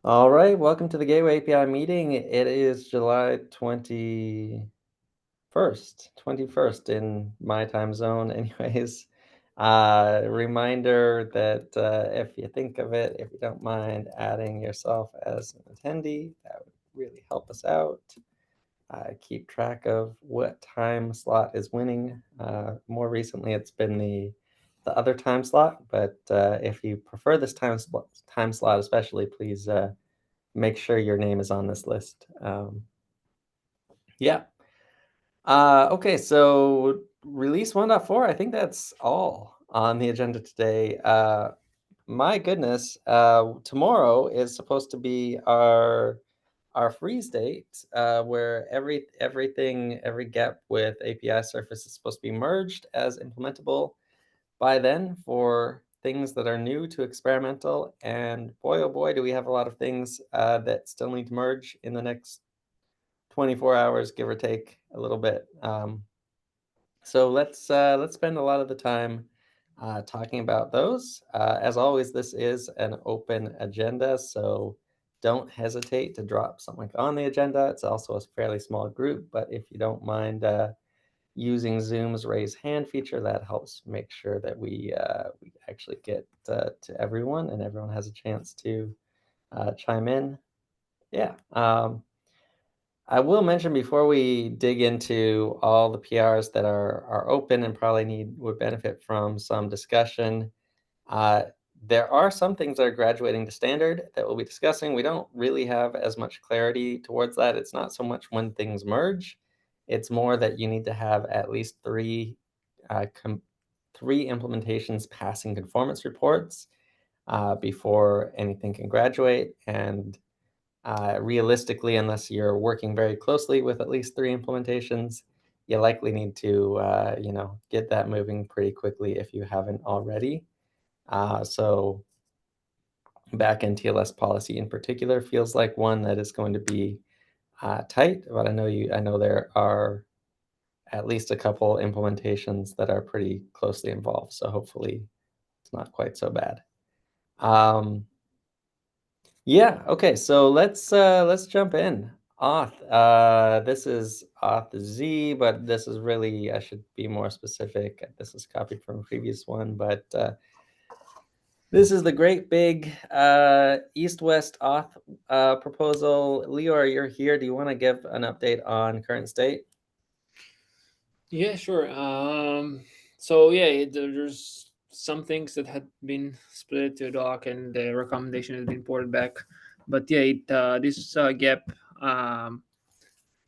All right, welcome to the Gateway API meeting. It is July 21st in my time zone anyways. Reminder that if you think of it, if you don't mind adding yourself as an attendee, that would really help us out. Keep track of what time slot is winning. More recently, it's been the other time slot, but if you prefer this time slot especially, please make sure your name is on this list. Yeah. Okay, so release 1.4, I think that's all on the agenda today. My goodness, tomorrow is supposed to be our freeze date, where every gap with API surface is supposed to be merged as implementable by then for things that are new to experimental. And boy, oh boy, do we have a lot of things that still need to merge in the next 24 hours, give or take a little bit. So let's spend a lot of the time talking about those. As always, this is an open agenda, so don't hesitate to drop something on the agenda. It's also a fairly small group, but if you don't mind using Zoom's raise hand feature, that helps make sure that we actually get to everyone and everyone has a chance to chime in. Yeah. I will mention before we dig into all the PRs that are open and probably would benefit from some discussion. Uh, there are some things that are graduating to standard that we'll be discussing. We don't really have as much clarity towards that. It's not so much when things merge. It's more that you need to have at least uh, three implementations passing conformance reports before anything can graduate. And realistically, unless you're working very closely with at least three implementations, you likely need to, get that moving pretty quickly if you haven't already. So backend TLS policy in particular feels like one that is going to be tight, but I know there are at least a couple implementations that are pretty closely involved. So hopefully it's not quite so bad. Yeah, okay, so let's jump in. Auth. This is Auth Z, but this is really, I should be more specific. This is copied from a previous one, but this is the great big east-west Auth proposal. Lior, you're here. Do you want to give an update on current state? Yeah, sure. So yeah, there's some things that had been split to doc, and the recommendation has been ported back. But yeah, this gap um,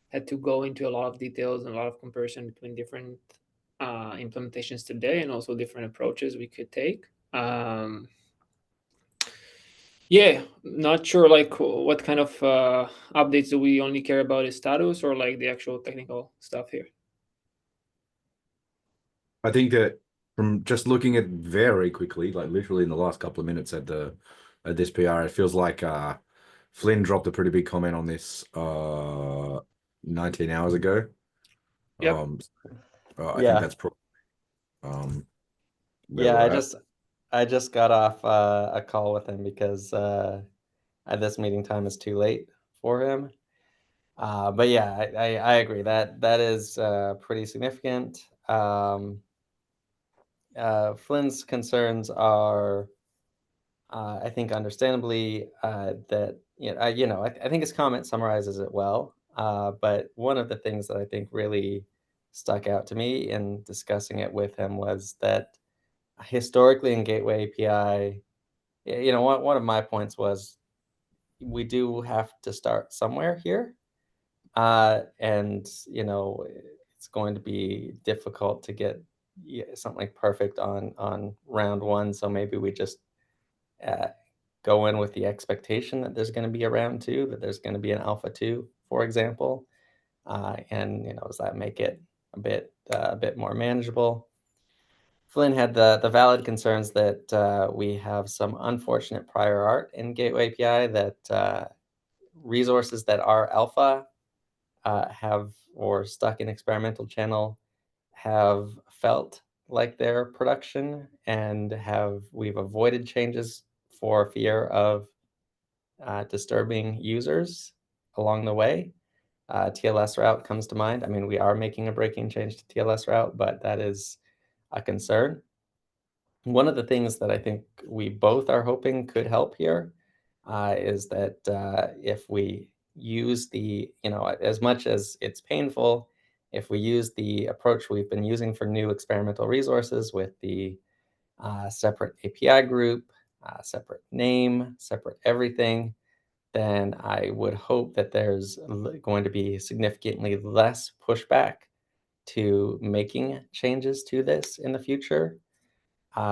had to go into a lot of details and a lot of comparison between different implementations today, and also different approaches we could take. Yeah, not sure like what kind of updates do we only care about is status or like the actual technical stuff here. I think that from just looking at very quickly, like literally in the last couple of minutes at this PR, it feels like Flynn dropped a pretty big comment on this 19 hours ago. Yep. I think Yeah, that's probably um, where yeah. we're I at. just I just got off a call with him because this meeting time is too late for him. But yeah, I agree that that is pretty significant. Flynn's concerns are, I think, understandably that I think his comment summarizes it well. But one of the things that I think really stuck out to me in discussing it with him was that historically in Gateway API, one of my points was we do have to start somewhere here. And it's going to be difficult to get something like perfect on round one. So maybe we just uh, go in with the expectation that there's going to be a round two, that there's going to be an alpha two, for example. And does that make it a bit more manageable? Flynn had the valid concerns that we have some unfortunate prior art in Gateway API, that resources that are alpha have or stuck in experimental channel have felt like their production, and we've avoided changes for fear of disturbing users along the way. TLS route comes to mind. I mean, we are making a breaking change to TLS route, but that is a concern. One of the things that I think we both are hoping could help here is that if we use the, as much as it's painful, if we use the approach we've been using for new experimental resources with the separate API group, separate name, separate everything, then I would hope that there's going to be significantly less pushback to making changes to this in the future,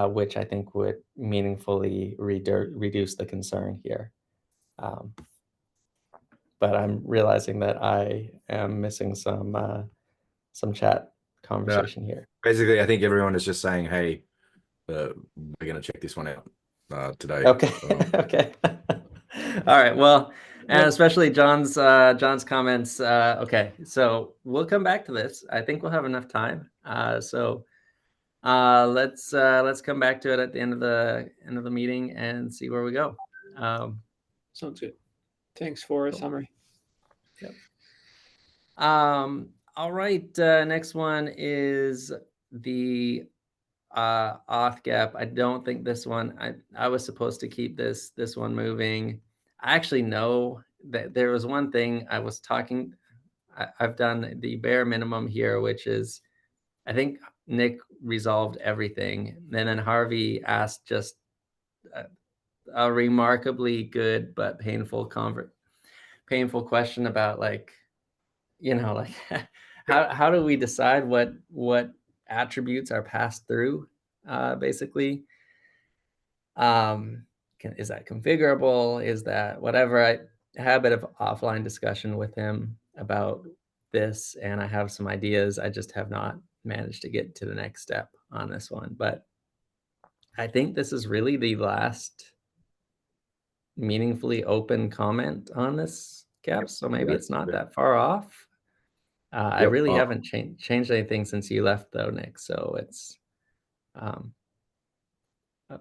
which I think would meaningfully reduce the concern here. But I'm realizing that I am missing some chat conversation here. Basically, I think everyone is just saying, "Hey, we're going to check this one out today." Okay. Okay. All right. Well, and especially John's comments. Okay, so we'll come back to this. I think we'll have enough time. So let's come back to it at the end of the meeting and see where we go. Sounds good. Thanks for a summary. Yep. All right. Next one is the auth gap. I don't think this one. I was supposed to keep this one moving. I actually know that there was one thing I was talking. I've done the bare minimum here, which is I think Nick resolved everything, and then Harvey asked just a remarkably good but painful question about like how do we decide what attributes are passed through basically. Is that configurable? Is that whatever? I had a bit of offline discussion with him about this, and I have some ideas. I just have not managed to get to the next step on this one. But I think this is really the last meaningfully open comment on this gap. So maybe it's not that far off. I really haven't changed anything since you left though, Nick. So it's up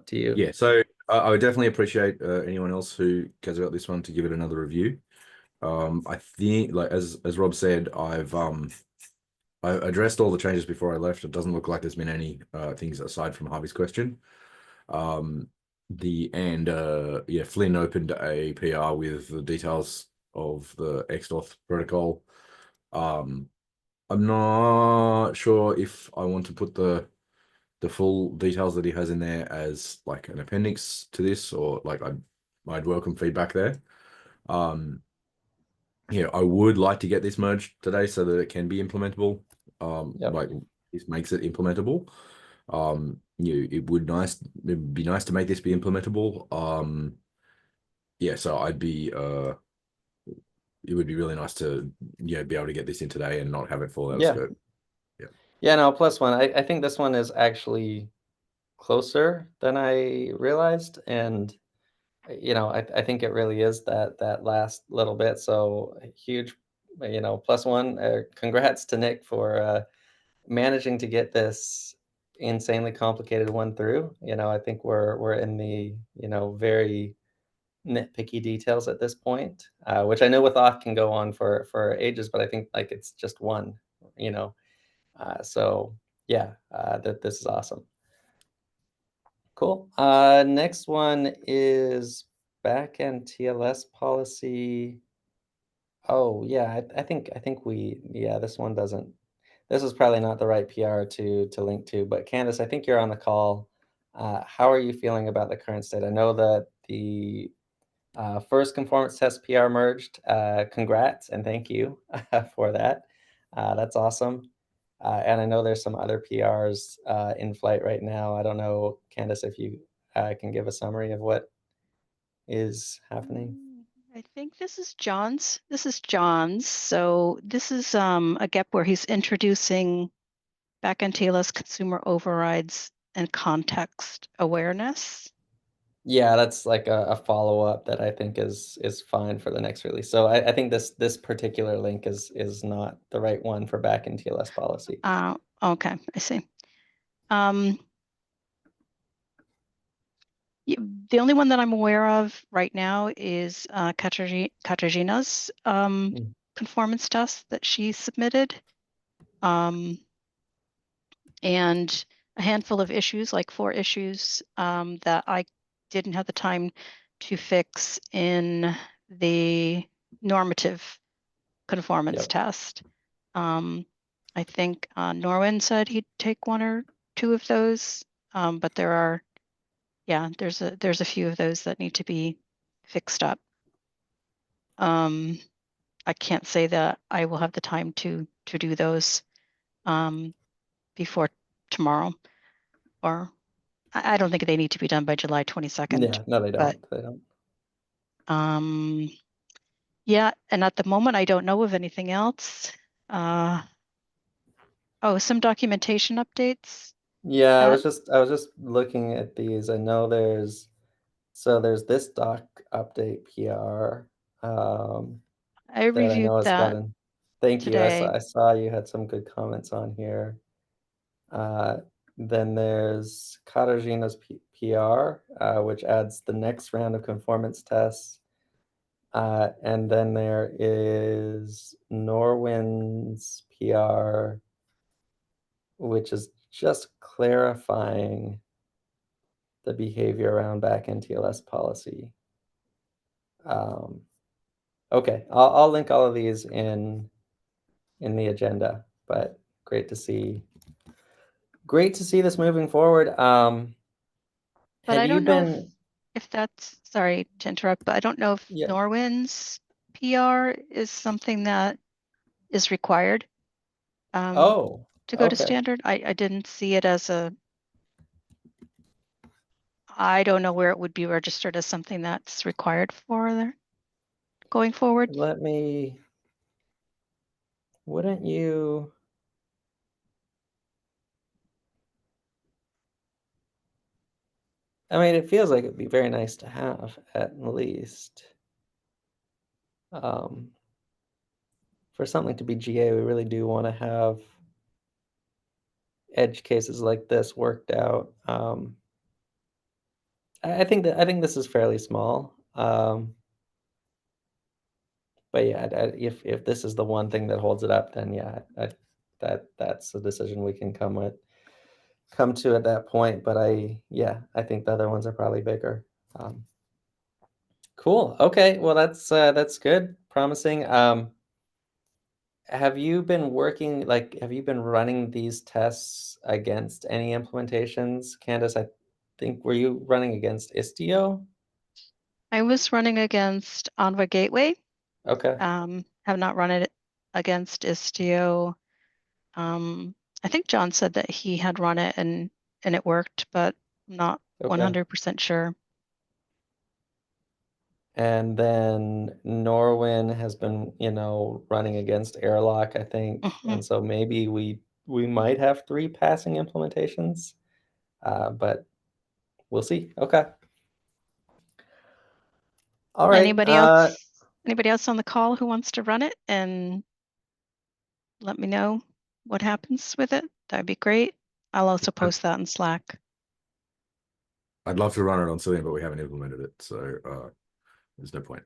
to you. Yeah, so I would definitely appreciate anyone else who cares about this one to give it another review. I think, like as Rob said, I addressed all the changes before I left. It doesn't look like there's been any things aside from Harvey's question. Flynn opened a PR with the details of the XDoth protocol. I'm not sure if I want to put the full details that he has in there as like an appendix to this, or like I'd welcome feedback there. I would like to get this merged today so that it can be implementable. Like this makes it implementable. It'd be nice to make this be implementable. So I'd be it would be really nice to be able to get this in today and not have it fall out of scope. Yeah, no, plus one. I think this one is actually closer than I realized, and I think it really is that last little bit. So huge, plus one. Congrats to Nick for managing to get this insanely complicated one through. I think we're in the very nitpicky details at this point, which I know with auth can go on for ages, but I think like it's just one. So yeah, this is awesome. Cool. Next one is backend TLS policy. Oh yeah, I think this one doesn't. This is probably not the right PR to link to. But Candace, I think you're on the call. How are you feeling about the current state? I know that the first conformance test PR merged. Congrats and thank you for that. That's awesome. And I know there's some other PRs in flight right now. I don't know, Candace, if you can give a summary of what is happening. I think this is John's. So this is a gap where he's introducing backend TLS consumer overrides and context awareness. Yeah, that's like a follow-up that I think is fine for the next release. So I think this particular link is not the right one for backend TLS policy. Okay, I see. The only one that I'm aware of right now is Katarzyna's Mm. conformance test that she submitted. And a handful of issues, like 4 issues that I didn't have the time to fix in the normative conformance Yep. test. I think Norwin said he'd take 1 or 2 of those, but there's a few of those that need to be fixed up. I can't say that I will have the time to do those before tomorrow, or I don't think they need to be done by July 22nd. Yeah, no, they But don't. They don't. yeah, and at the moment I don't know of anything else. Oh, some documentation updates. Yeah, I That- was just looking at these. I know there's this doc update PR I that I reviewed know has that gotten. Thank you. today. I saw you had some good comments on here. Then there's Katarzyna's PR, which adds the next round of conformance tests. And then there is Norwin's PR, which is just clarifying the behavior around backend TLS policy. Okay, I'll link all of these in the agenda, but great to see this moving forward. But Have I you don't know been? if that's, sorry to interrupt, but I don't know if Yeah. Norwin's PR is something that is required Oh, to go to okay. standard. I didn't see it as I don't know where it would be registered as something that's required for there going forward. Let me. Wouldn't you? I mean, it feels like it'd be very nice to have at least. For something to be GA, we really do want to have edge cases like this worked out. I think this is fairly small. But yeah, if this is the one thing that holds it up, then yeah, that's a decision we can come to at that point. But I think the other ones are probably bigger. Cool. Okay. Well, that's good. Promising. Have you been running these tests against any implementations? Candace, I think, were you running against Istio? I was running against Envoy Gateway. Okay. Have not run it against Istio. I think John said that he had run it and it worked, but I'm not Okay. 100% sure. And then Norwin has been, running against Airlock, I think. And so maybe we might have 3 passing implementations. But we'll see. Okay. All right. Anybody else on the call who wants to run it and let me know what happens with it? That'd be great. I'll also post that in Slack. I'd love to run it on Cilium, but we haven't implemented it, so there's no point.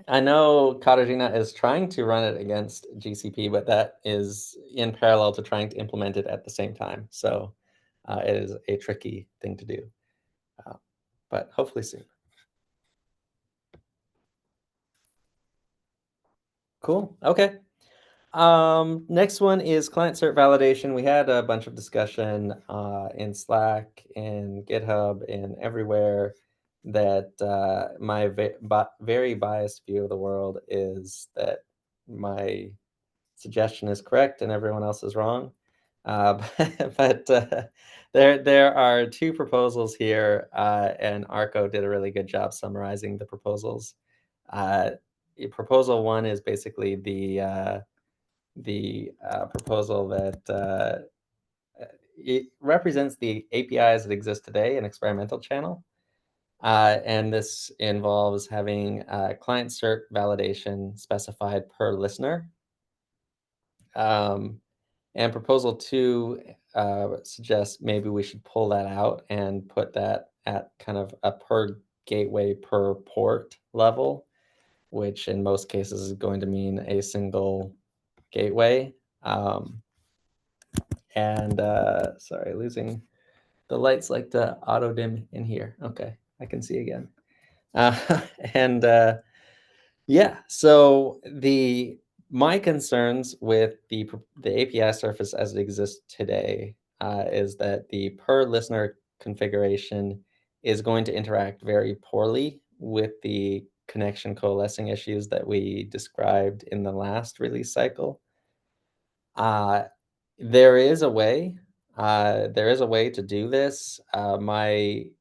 I know Katarzyna is trying to run it against GCP, but that is in parallel to trying to implement it at the same time. So it is a tricky thing to do, but hopefully soon. Cool. Okay. Next one is client cert validation. We had a bunch of discussion in Slack, in GitHub, and everywhere that my very biased view of the world is that my suggestion is correct and everyone else is wrong. But there are 2 proposals here, and Arco did a really good job summarizing the proposals. Proposal 1 is basically the proposal that it represents the APIs that exist today in experimental channel. And this involves having client cert validation specified per listener. And proposal 2 suggest maybe we should pull that out and put that at kind of a per gateway per port level, which in most cases is going to mean a single gateway. And sorry, losing the lights like to auto dim in here. Okay, I can see again. And yeah, so my concerns with the API surface as it exists today is that the per listener configuration is going to interact very poorly with the connection coalescing issues that we described in the last release cycle. There is a way. There is a way to do this. The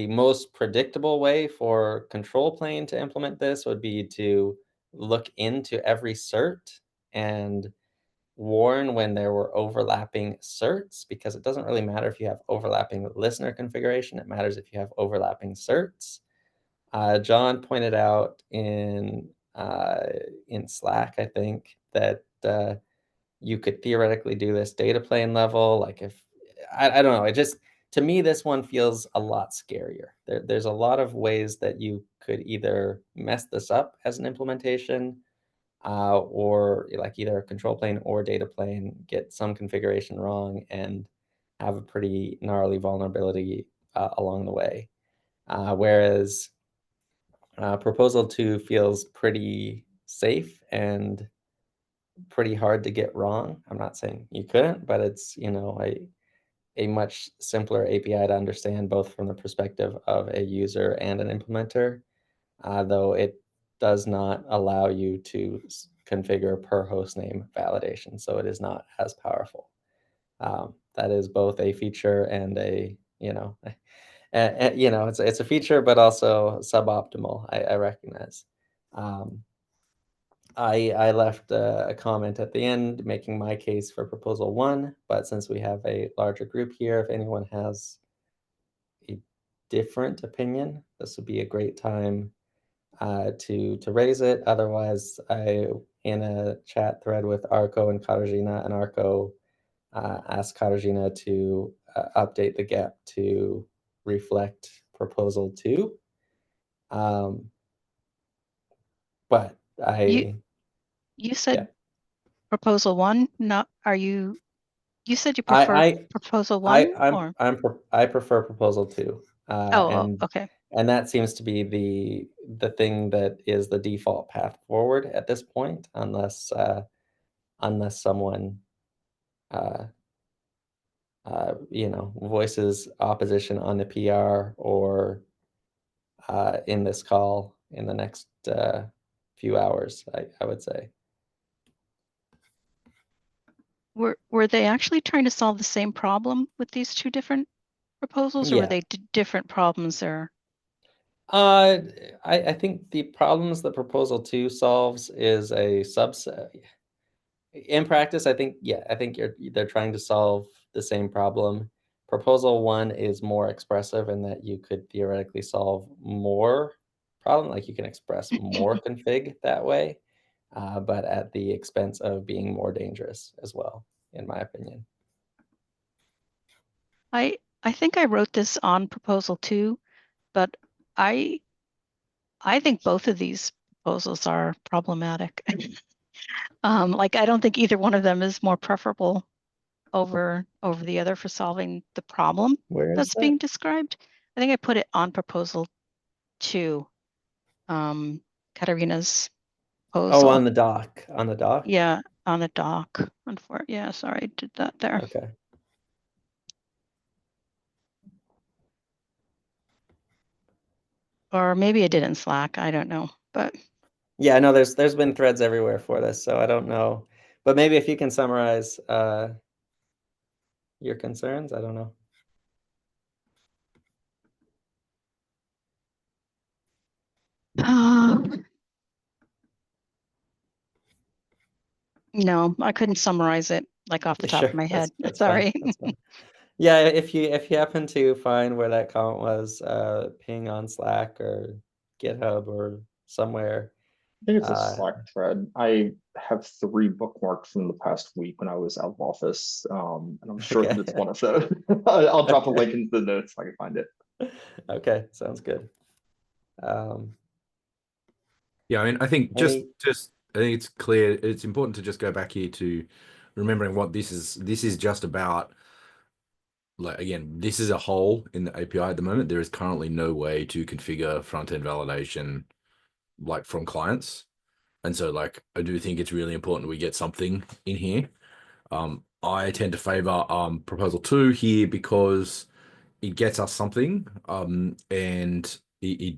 most predictable way for control plane to implement this would be to look into every cert and warn when there were overlapping certs, because it doesn't really matter if you have overlapping listener configuration. It matters if you have overlapping certs. John pointed out in Slack, I think, that you could theoretically do this data plane level. Like if, I don't know, it just, to me, this one feels a lot scarier. There's a lot of ways that you could either mess this up as an implementation, or like either a control plane or data plane, get some configuration wrong and have a pretty gnarly vulnerability along the way. Whereas Proposal 2 feels pretty safe and pretty hard to get wrong. I'm not saying you couldn't, but it's, a much simpler API to understand, both from the perspective of a user and an implementer, though it does not allow you to configure per hostname validation, so it is not as powerful. That is both a feature and a, it's a feature, but also suboptimal, I recognize. I left a comment at the end making my case for Proposal 1, but since we have a larger group here, if anyone has a different opinion, this would be a great time to raise it. Otherwise, in a chat thread with Arco and Katarzyna, and Arco asked Katarzyna to update the gap to reflect Proposal 2. But You said yeah. Proposal 1, you said you prefer Proposal 1? I prefer Proposal 2. Okay. And that seems to be the thing that is the default path forward at this point, unless someone voices opposition on the PR or in this call in the next few hours, I would say. Were they actually trying to solve the same problem with these two different proposals, or were they different problems there? I think the problems that Proposal 2 solves is a subset. In practice, I think they're trying to solve the same problem. Proposal 1 is more expressive in that you could theoretically solve more problem, like you can express more config that way, but at the expense of being more dangerous as well, in my opinion. I think I wrote this on Proposal 2, but I think both of these proposals are problematic. Like, I don't think either one of them is more preferable over the other for solving the problem that's being described. I think I put it on Proposal 2, Katarina's proposal. Oh, on the doc. Yeah, on the doc. Yeah, sorry, I did that there. Okay. Or maybe I did in Slack. I don't know, but yeah, no, there's been threads everywhere for this, so I don't know. But maybe if you can summarize your concerns, I don't know. No, I couldn't summarize it like off the top of my head. That's Sorry. fine. Yeah, if you happen to find where that comment was, ping on Slack or GitHub or somewhere, I think it's a Uh, Slack thread. I have 3 bookmarked from the past week when I was out of office, and I'm sure that it's Okay. one of those. I'll drop a Okay. link into the notes if I can find it. Okay, sounds good. Yeah, I mean, I think Any I think it's clear. It's important to just go back here to remembering what this is. This is just about, like, again, this is a hole in the API at the moment. There is currently no way to configure front-end validation like from clients. And so, like, I do think it's really important we get something in here. I tend to favor proposal 2 here because it gets us something. And it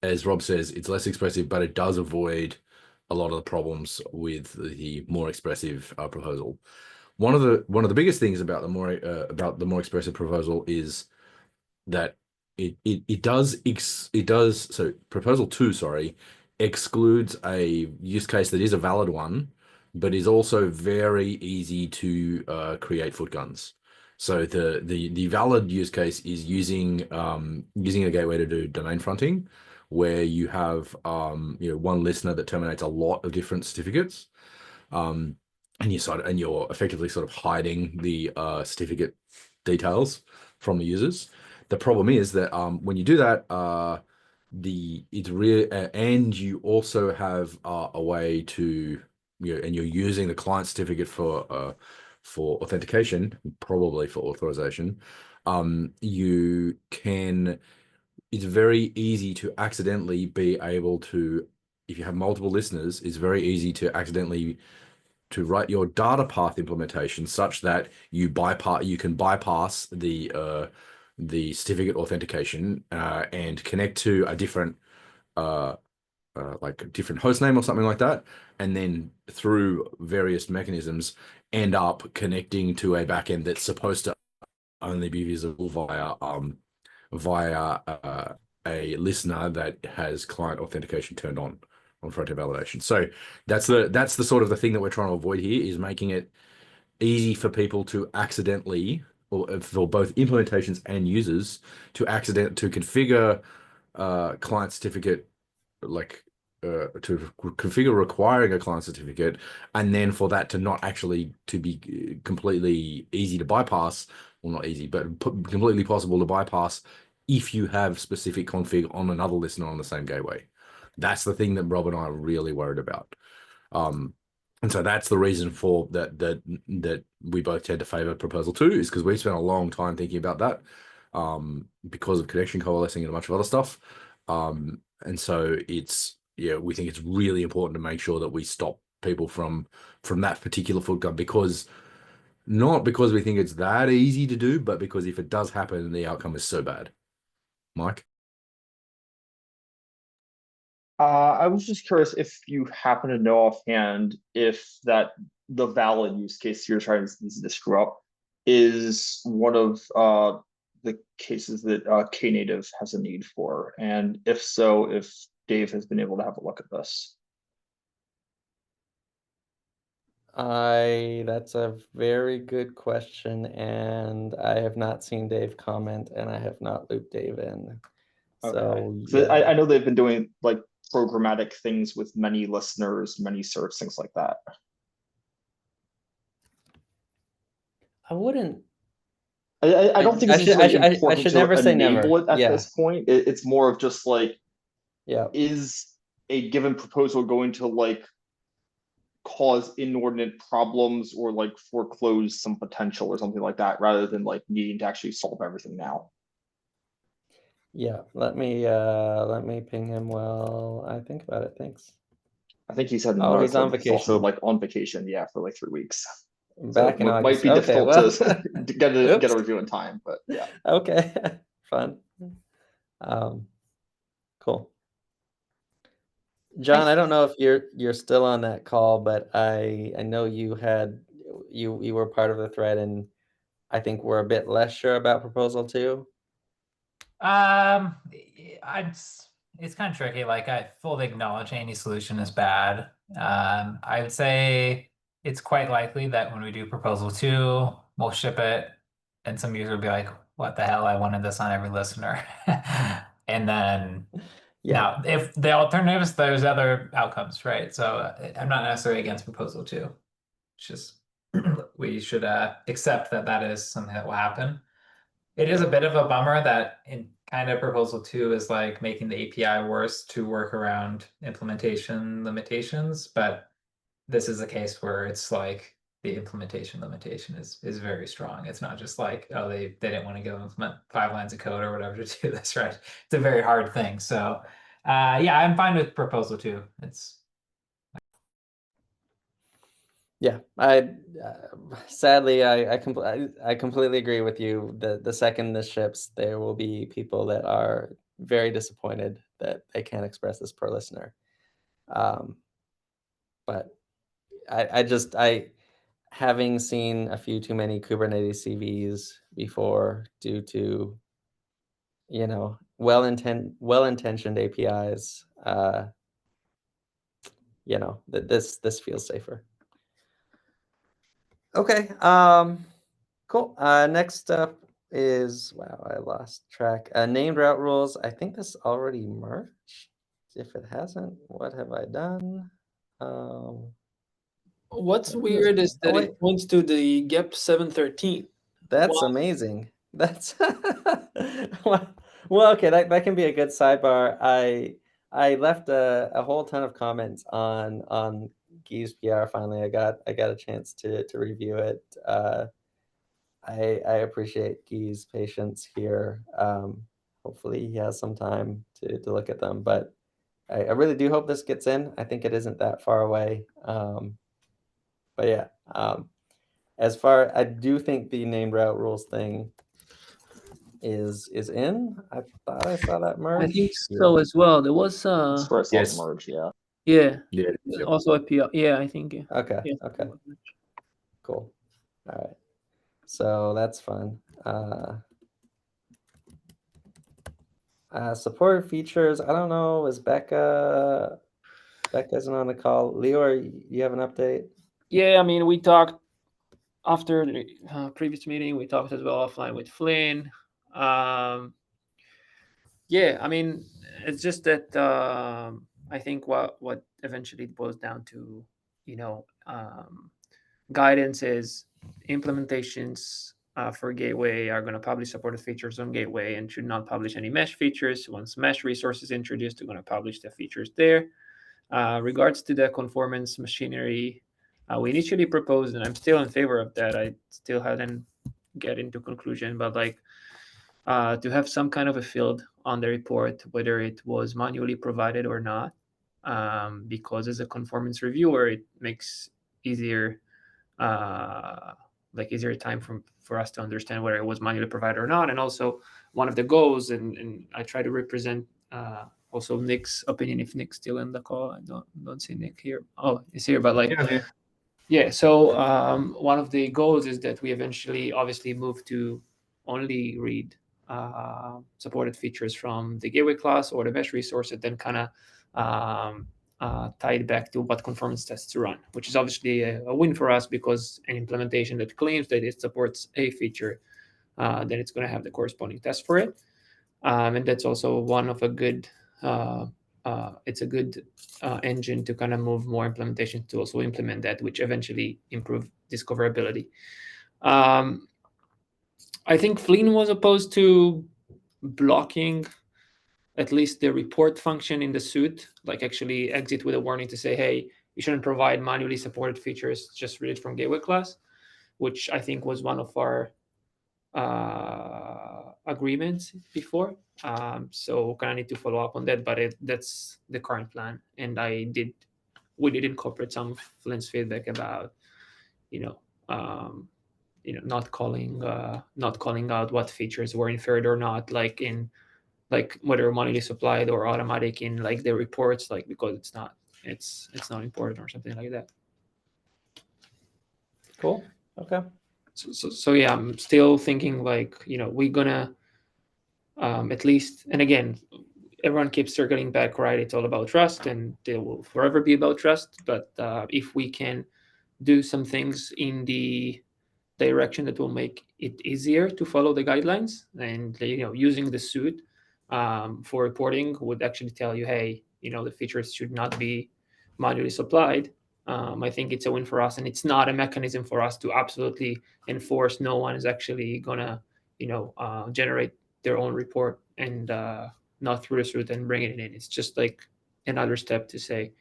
as Rob says, it's less expressive, but it does avoid a lot of the problems with the more expressive proposal. One of the biggest things about the more expressive proposal is that it does so proposal 2, sorry, excludes a use case that is a valid one, but is also very easy to create footguns. So the valid use case is using a gateway to do domain fronting, where you have one listener that terminates a lot of different certificates, and you're effectively sort of hiding the certificate details from the users. The problem is that when you do that, it's real, and you also have a way to, and you're using the client certificate for authentication, probably for authorization. It's very easy to accidentally be able to, if you have multiple listeners, it's very easy to accidentally to write your data path implementation such that you can bypass the certificate authentication and connect to a different like a different host name or something like that, and then through various mechanisms end up connecting to a backend that's supposed to only be visible via a listener that has client authentication turned on front-end validation. So that's the sort of the thing that we're trying to avoid here, is making it easy for people to accidentally, or for both implementations and users, to configure client certificate, like to configure requiring a client certificate, and then for that to not actually to be completely easy to bypass, well, not easy, but completely possible to bypass if you have specific config on another listener on the same gateway. That's the thing that Rob and I are really worried about. And so that's the reason for that we both tend to favor proposal 2, is because we spent a long time thinking about that, because of connection coalescing and a bunch of other stuff. And so we think it's really important to make sure that we stop people from that particular footgun, not because we think it's that easy to do, but because if it does happen, the outcome is so bad. Mike? I was just curious if you happen to know offhand if the valid use case you're trying to screw up is one of the cases that Knative has a need for, and if so, if Dave has been able to have a look at this. That's a very good question, and I have not seen Dave comment, and I have not looped Dave in. So So yeah. I know they've been doing like programmatic things with many listeners, many certs, things like that. I wouldn't. I don't think I it's should necessarily important should to never say enable never. it at Yeah. this point. It's more of just like, Yeah. is a given proposal going to like cause inordinate problems or like foreclose some potential or something like that, rather than like needing to actually solve everything now. Yeah. Let me ping him while I think about it. Thanks. I think he said in Oh, another he's on thread he's also vacation. like on vacation, yeah, for like 3 weeks. Back in So might August. be Okay, difficult well. to get a Oops. review in time, but yeah. Okay. Fun. Cool. John, I don't know if you're still on that call, but I know you were part of the thread, and I think we're a bit less sure about proposal 2. It's kind of tricky. Like, I fully acknowledge any solution is bad. I would say it's quite likely that when we do proposal 2, we'll ship it, and some user will be like, "What the hell? I wanted this on every listener," and then Yeah. Now, if the alternatives, there's other outcomes, right? So I'm not necessarily against proposal 2. It's just we should accept that that is something that will happen. It is a bit of a bummer that in kind of proposal 2 is like making the API worse to work around implementation limitations, but this is a case where it's like the implementation limitation is very strong. It's not just like, oh, they didn't want to go implement 5 lines of code or whatever to do this, right? It's a very hard thing. So yeah, I'm fine with proposal 2. It's Yeah, sadly I completely agree with you. The second this ships, there will be people that are very disappointed that they can't express this per listener. But I having seen a few too many Kubernetes CVs before due to, you know, well-intentioned APIs, you know, this feels safer. Okay, cool. Next up is, wow, I lost track. Named route rules. I think this already merged. If it hasn't, what have I done? What's What weird is that wait. it points to the GEP 713. That's Wow. amazing. That's well, okay, that can be a good sidebar. I left a whole ton of comments on Guy's PR. Finally, I got a chance to review it. I appreciate Guy's patience here. Hopefully he has some time to look at them, but I really do hope this gets in. I think it isn't that far away. But yeah, as far, I do think the named route rules thing is in. I thought I saw that merge. I think so as well. There was That's where I saw Yes. the merge, yeah. yeah, Yeah. Yep. also a PR. Yeah, I think. Yeah. Okay, Yeah. okay, cool. All right, so that's fun. Support features. I don't know. Is Becca isn't on the call. Leo, you have an update? Yeah, I mean, we talked after the previous meeting. We talked as well offline with Flynn. Yeah, I mean, it's just that I think what eventually it boils down to, you know, guidance is implementations for Gateway are going to publish supported features on Gateway and should not publish any mesh features. Once mesh resource is introduced, they're going to publish the features there. Regards to the conformance machinery, we initially proposed, and I'm still in favor of that. I still hadn't get into conclusion, but like to have some kind of a field on the report, whether it was manually provided or not, because as a conformance reviewer, it makes easier easier time for us to understand whether it was manually provided or not. And also one of the goals, and I try to represent also Nick's opinion, if Nick's still in the call. I don't see Nick here. Oh, he's here, but like yeah, so one of the goals is that we eventually obviously move to only read supported features from the Gateway class or the mesh resource, and then kind of tied back to what conformance tests to run, which is obviously a win for us, because an implementation that claims that it supports a feature, then it's going to have the corresponding test for it. And that's also one of a good, it's a good engine to kind of move more implementation to also implement that, which eventually improve discoverability. I think Flynn was opposed to blocking at least the report function in the suite, like actually exit with a warning to say, hey, you shouldn't provide manually supported features, just read it from Gateway class, which I think was one of our agreements before. So kind of need to follow up on that, but that's the current plan. And we did incorporate some of Flynn's feedback about, not calling out what features were inferred or not, like whether manually supplied or automatic in like the reports, like because it's not important or something like that. Cool. Okay. So yeah, I'm still thinking like, we're gonna at least, and again, everyone keeps circling back, right? It's all about trust, and they will forever be about trust. But if we can do some things in the direction that will make it easier to follow the guidelines, and using the suite for reporting would actually tell you, hey, the features should not be manually supplied. I think it's a win for us, and it's not a mechanism for us to absolutely enforce. No one is actually gonna, generate their own report and not through this route and bring it in. It's just like another step to say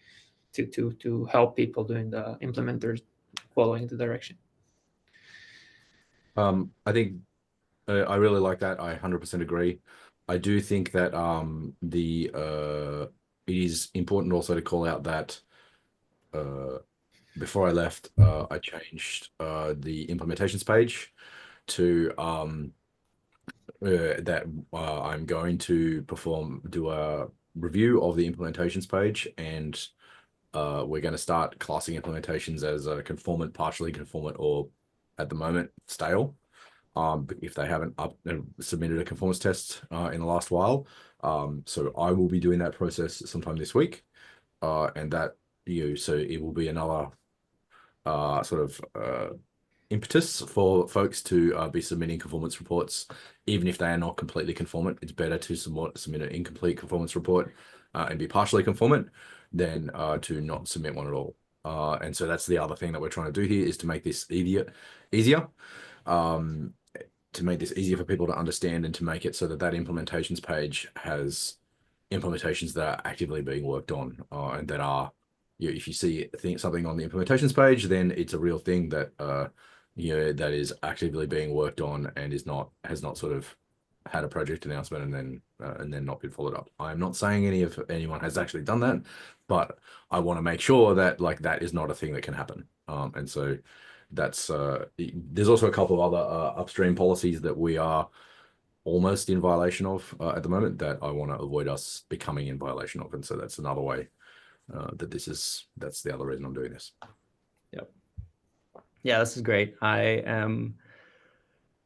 to help people doing the implementers following the direction. I think I really like that. I 100% agree. I do think that it is important also to call out that before I left, I changed the implementations page to that I'm going to do a review of the implementations page, and we're going to start classing implementations as a conformant, partially conformant, or at the moment stale. If they haven't submitted a conformance test in the last while. So I will be doing that process sometime this week, and that so it will be another sort of impetus for folks to be submitting conformance reports, even if they are not completely conformant. It's better to submit an incomplete conformance report and be partially conformant than to not submit one at all. And so that's the other thing that we're trying to do here, is to make this easier. To make this easier for people to understand, and to make it so that implementations page has implementations that are actively being worked on, and that are, if you see something on the implementations page, then it's a real thing that that is actively being worked on and has not sort of had a project announcement and then not been followed up. I'm not saying anyone has actually done that, but I want to make sure that that is not a thing that can happen. And so that's there's also a couple of other upstream policies that we are almost in violation of at the moment that I want to avoid us becoming in violation of. And so that's another way that's the other reason I'm doing this. Yep. Yeah, this is great. I am,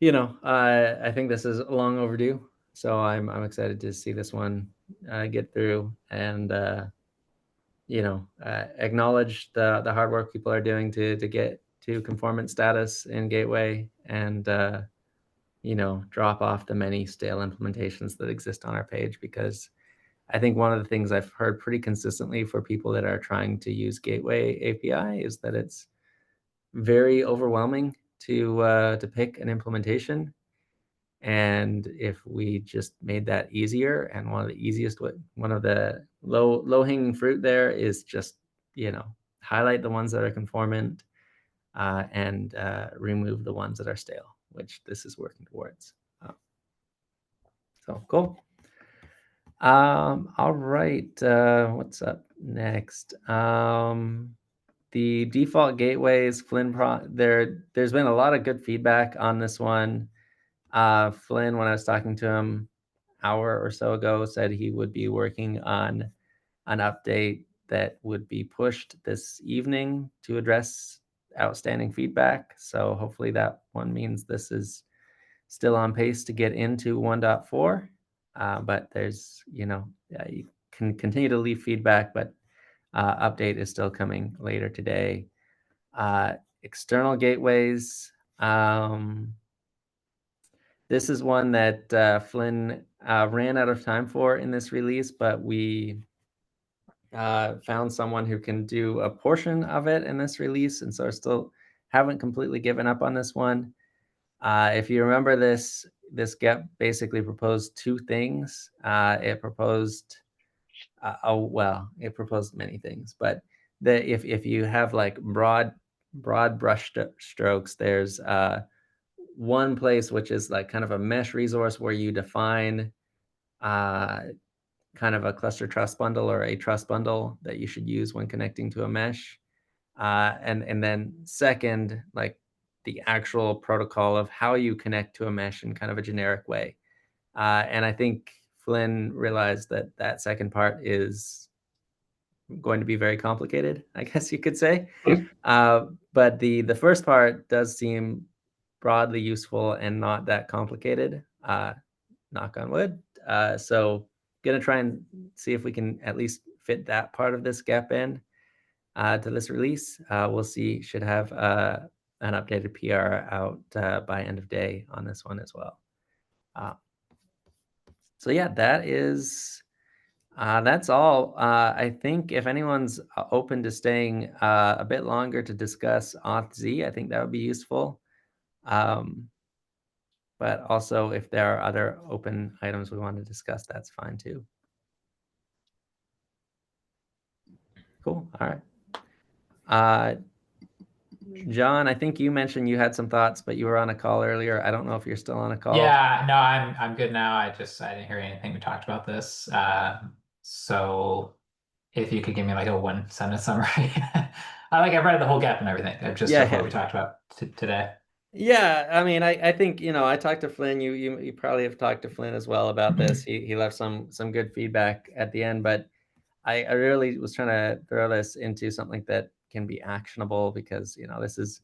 I think this is long overdue. So I'm excited to see this one get through, and acknowledge the hard work people are doing to get to conformance status in Gateway, and drop off the many stale implementations that exist on our page, because I think one of the things I've heard pretty consistently for people that are trying to use Gateway API is that it's very overwhelming to pick an implementation. And if we just made that easier, and one of the low hanging fruit there is just, highlight the ones that are conformant and remove the ones that are stale, which this is working towards. So cool. All right. What's up next? The default gateways, Flynn, there's been a lot of good feedback on this one. Flynn, when I was talking to him an hour or so ago, said he would be working on an update that would be pushed this evening to address outstanding feedback. So hopefully that one means this is still on pace to get into 1.4. But there's, you can continue to leave feedback, but update is still coming later today. External gateways. This is one that Flynn ran out of time for in this release, but we found someone who can do a portion of it in this release, and so I still haven't completely given up on this one. If you remember, this GEP basically proposed two things. It proposed it proposed many things, but if you have broad brush strokes, there's one place which is kind of a mesh resource where you define kind of a cluster trust bundle or a trust bundle that you should use when connecting to a mesh. And then second, the actual protocol of how you connect to a mesh in kind of a generic way. And I think Flynn realized that second part is going to be very complicated, I guess you could say. But the first part does seem broadly useful and not that complicated, knock on wood. So gonna try and see if we can at least fit that part of this GEP in to this release. We'll see, should have an updated PR out by end of day on this one as well. So yeah, that's all. I think if anyone's open to staying a bit longer to discuss Auth-Z, I think that would be useful. But also, if there are other open items we want to discuss, that's fine too. Cool. All right. John, I think you mentioned you had some thoughts, but you were on a call earlier. I don't know if you're still on a call. Yeah, no, I'm good now. I didn't hear anything. We talked about this. So if you could give me like a 1 sentence summary. I've read the whole gap and everything. Just Yeah, of what yeah. we talked about today. Yeah, I mean, I think, I talked to Flynn. You probably have talked to Flynn as well about this. He left some good feedback at the end, but I really was trying to throw this into something that can be actionable, because this is,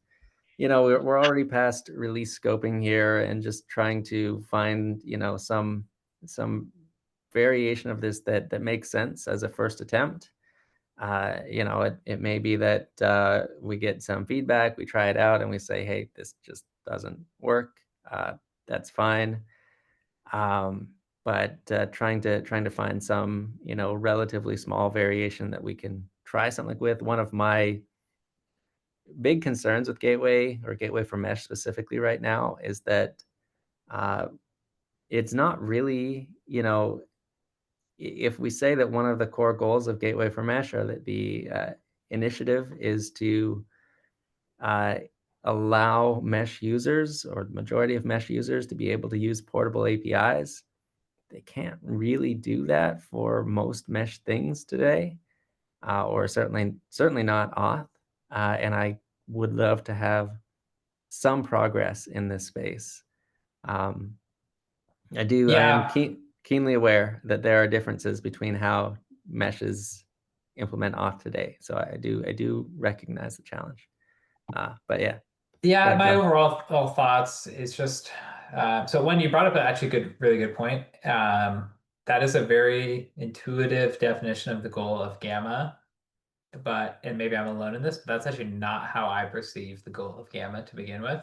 we're already past release scoping here, and just trying to find some variation of this that makes sense as a first attempt. It may be that we get some feedback, we try it out, and we say, hey, this just doesn't work. That's fine. But trying to find some relatively small variation that we can try something with. One of my big concerns with Gateway, or Gateway for Mesh specifically right now, is that it's not really, if we say that one of the core goals of Gateway for Mesh, or that the initiative is to allow Mesh users, or the majority of Mesh users, to be able to use portable APIs, they can't really do that for most Mesh things today, or certainly not Auth. And I would love to have some progress in this space. I am keenly aware that there are differences between how meshes implement Auth today. So I do recognize the challenge. But yeah. Yeah, ahead, my John. overall thoughts is just so when you brought up actually really good point. That is a very intuitive definition of the goal of Gamma, and maybe I'm alone in this, but that's actually not how I perceive the goal of Gamma to begin with.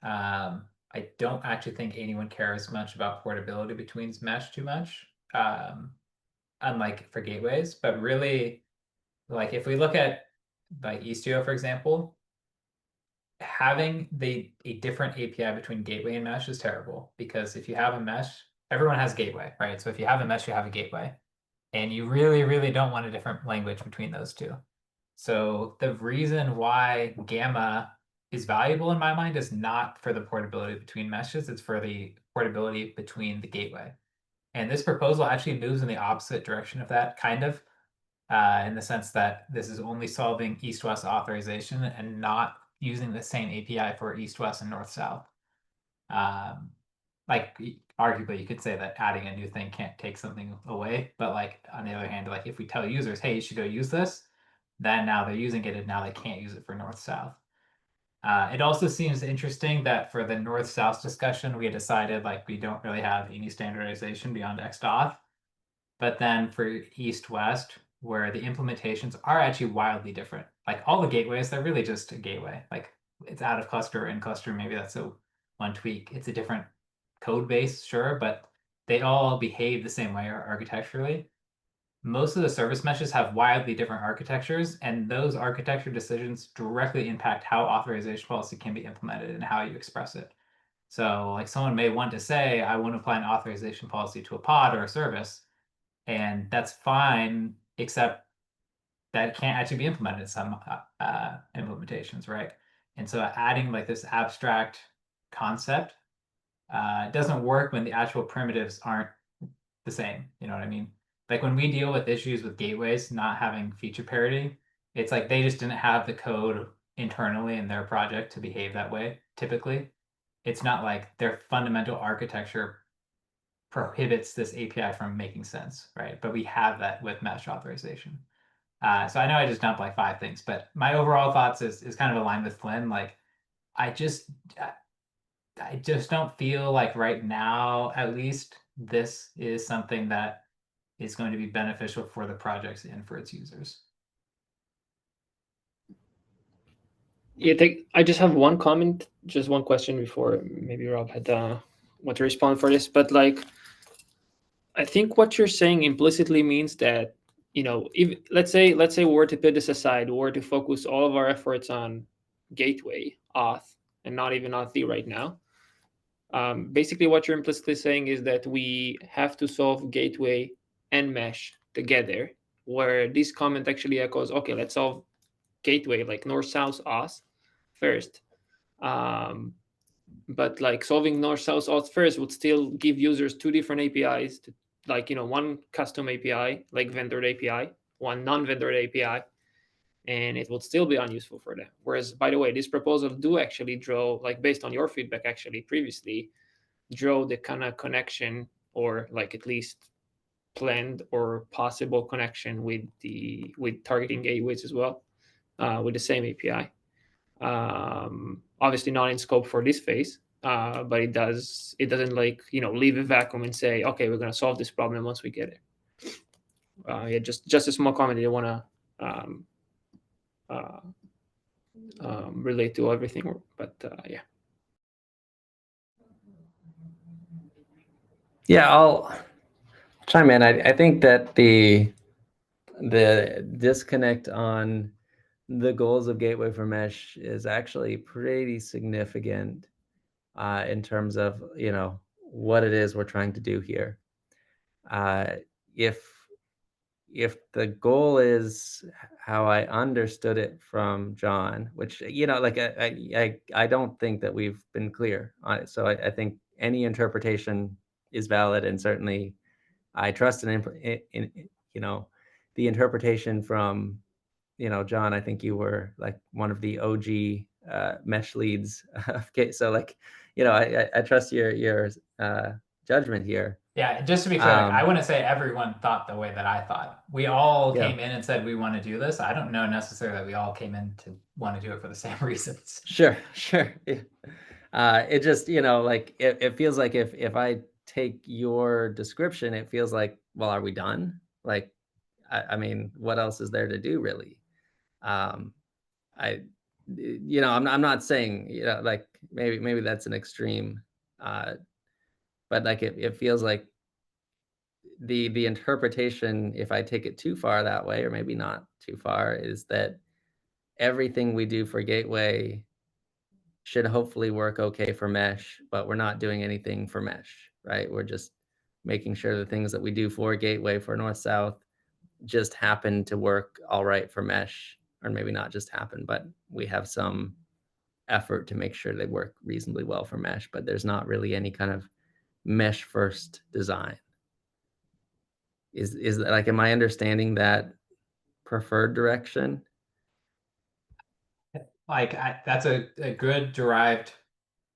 I don't actually think anyone cares much about portability between mesh too much, unlike for gateways. But really, like if we look at like Istio, for example, having a different API between gateway and mesh is terrible, because if you have a mesh, everyone has gateway, right? So if you have a mesh, you have a gateway, and you really, really don't want a different language between those two. So the reason why Gamma is valuable in my mind is not for the portability between meshes, it's for the portability between the gateway. And this proposal actually moves in the opposite direction of that, kind of, in the sense that this is only solving east-west authorization and not using the same API for east-west and north-south. Like arguably you could say that adding a new thing can't take something away, but like on the other hand, like if we tell users, hey, you should go use this, then now they're using it and now they can't use it for north-south. It also seems interesting that for the north-south discussion, we had decided like we don't really have any standardization beyond XDoth. But then for east-west, where the implementations are actually wildly different. Like all the gateways, they're really just a gateway. Like it's out of cluster or in cluster, maybe that's one tweak. It's a different code base, sure, but they all behave the same way architecturally. Most of the service meshes have wildly different architectures, and those architecture decisions directly impact how authorization policy can be implemented and how you express it. So like someone may want to say, I want to apply an authorization policy to a pod or a service, and that's fine, except that can't actually be implemented in some implementations, right? And so adding like this abstract concept doesn't work when the actual primitives aren't the same. You know what I mean? Like when we deal with issues with gateways not having feature parity, it's like they just didn't have the code internally in their project to behave that way. Typically, it's not like their fundamental architecture prohibits this API from making sense, right? But we have that with mesh authorization. So I know I just dumped like 5 things, but my overall thoughts is kind of aligned with Flynn. Like I just don't feel like right now, at least, this is something that is going to be beneficial for the projects and for its users. Yeah, I just have one comment, just one question before maybe Rob had want to respond for this. But like, I think what you're saying implicitly means that, if let's say we were to put this aside, we were to focus all of our efforts on gateway auth and not even auth right now. Basically, what you're implicitly saying is that we have to solve gateway and mesh together, where this comment actually echoes, okay, let's solve gateway, like north-south auth first. But like solving north-south auth first would still give users two different APIs, one custom API, like vendor API, one non-vendor API, and it would still be unuseful for them. Whereas, by the way, this proposal do actually draw, like based on your feedback actually previously, draw the kind of connection, or like at least planned or possible connection with targeting gateways as well, with the same API. Obviously not in scope for this phase, but it doesn't like leave a vacuum and say, okay, we're going to solve this problem once we get it. Yeah, just a small comment. I didn't want to relate to everything, but yeah. Yeah, I'll chime in. I think that the disconnect on the goals of Gateway for Mesh is actually pretty significant in terms of what it is we're trying to do here. If the goal is how I understood it from John, which like I don't think that we've been clear on it, so I think any interpretation is valid, and certainly I trust in the interpretation from John. I think you were like one of the OG mesh leads. Okay, so like I trust your judgment here. Yeah, just to be clear, I wouldn't say everyone thought the way that I thought. We all came in and said we want to do this. I don't know necessarily that we all came in to want to do it for the same reasons. Sure. Yeah. It just like it feels like if I take your description, it feels like, well, are we done? Like, I mean, what else is there to do, really? I'm not saying like maybe that's an extreme, but like it feels like the interpretation, if I take it too far that way, or maybe not too far, is that everything we do for Gateway should hopefully work okay for Mesh, but we're not doing anything for Mesh, right? We're just making sure the things that we do for Gateway for North-South just happen to work all right for Mesh, or maybe not just happen, but we have some effort to make sure they work reasonably well for Mesh, but there's not really any kind of Mesh first design. Is like, am I understanding that preferred direction? Like that's a good derived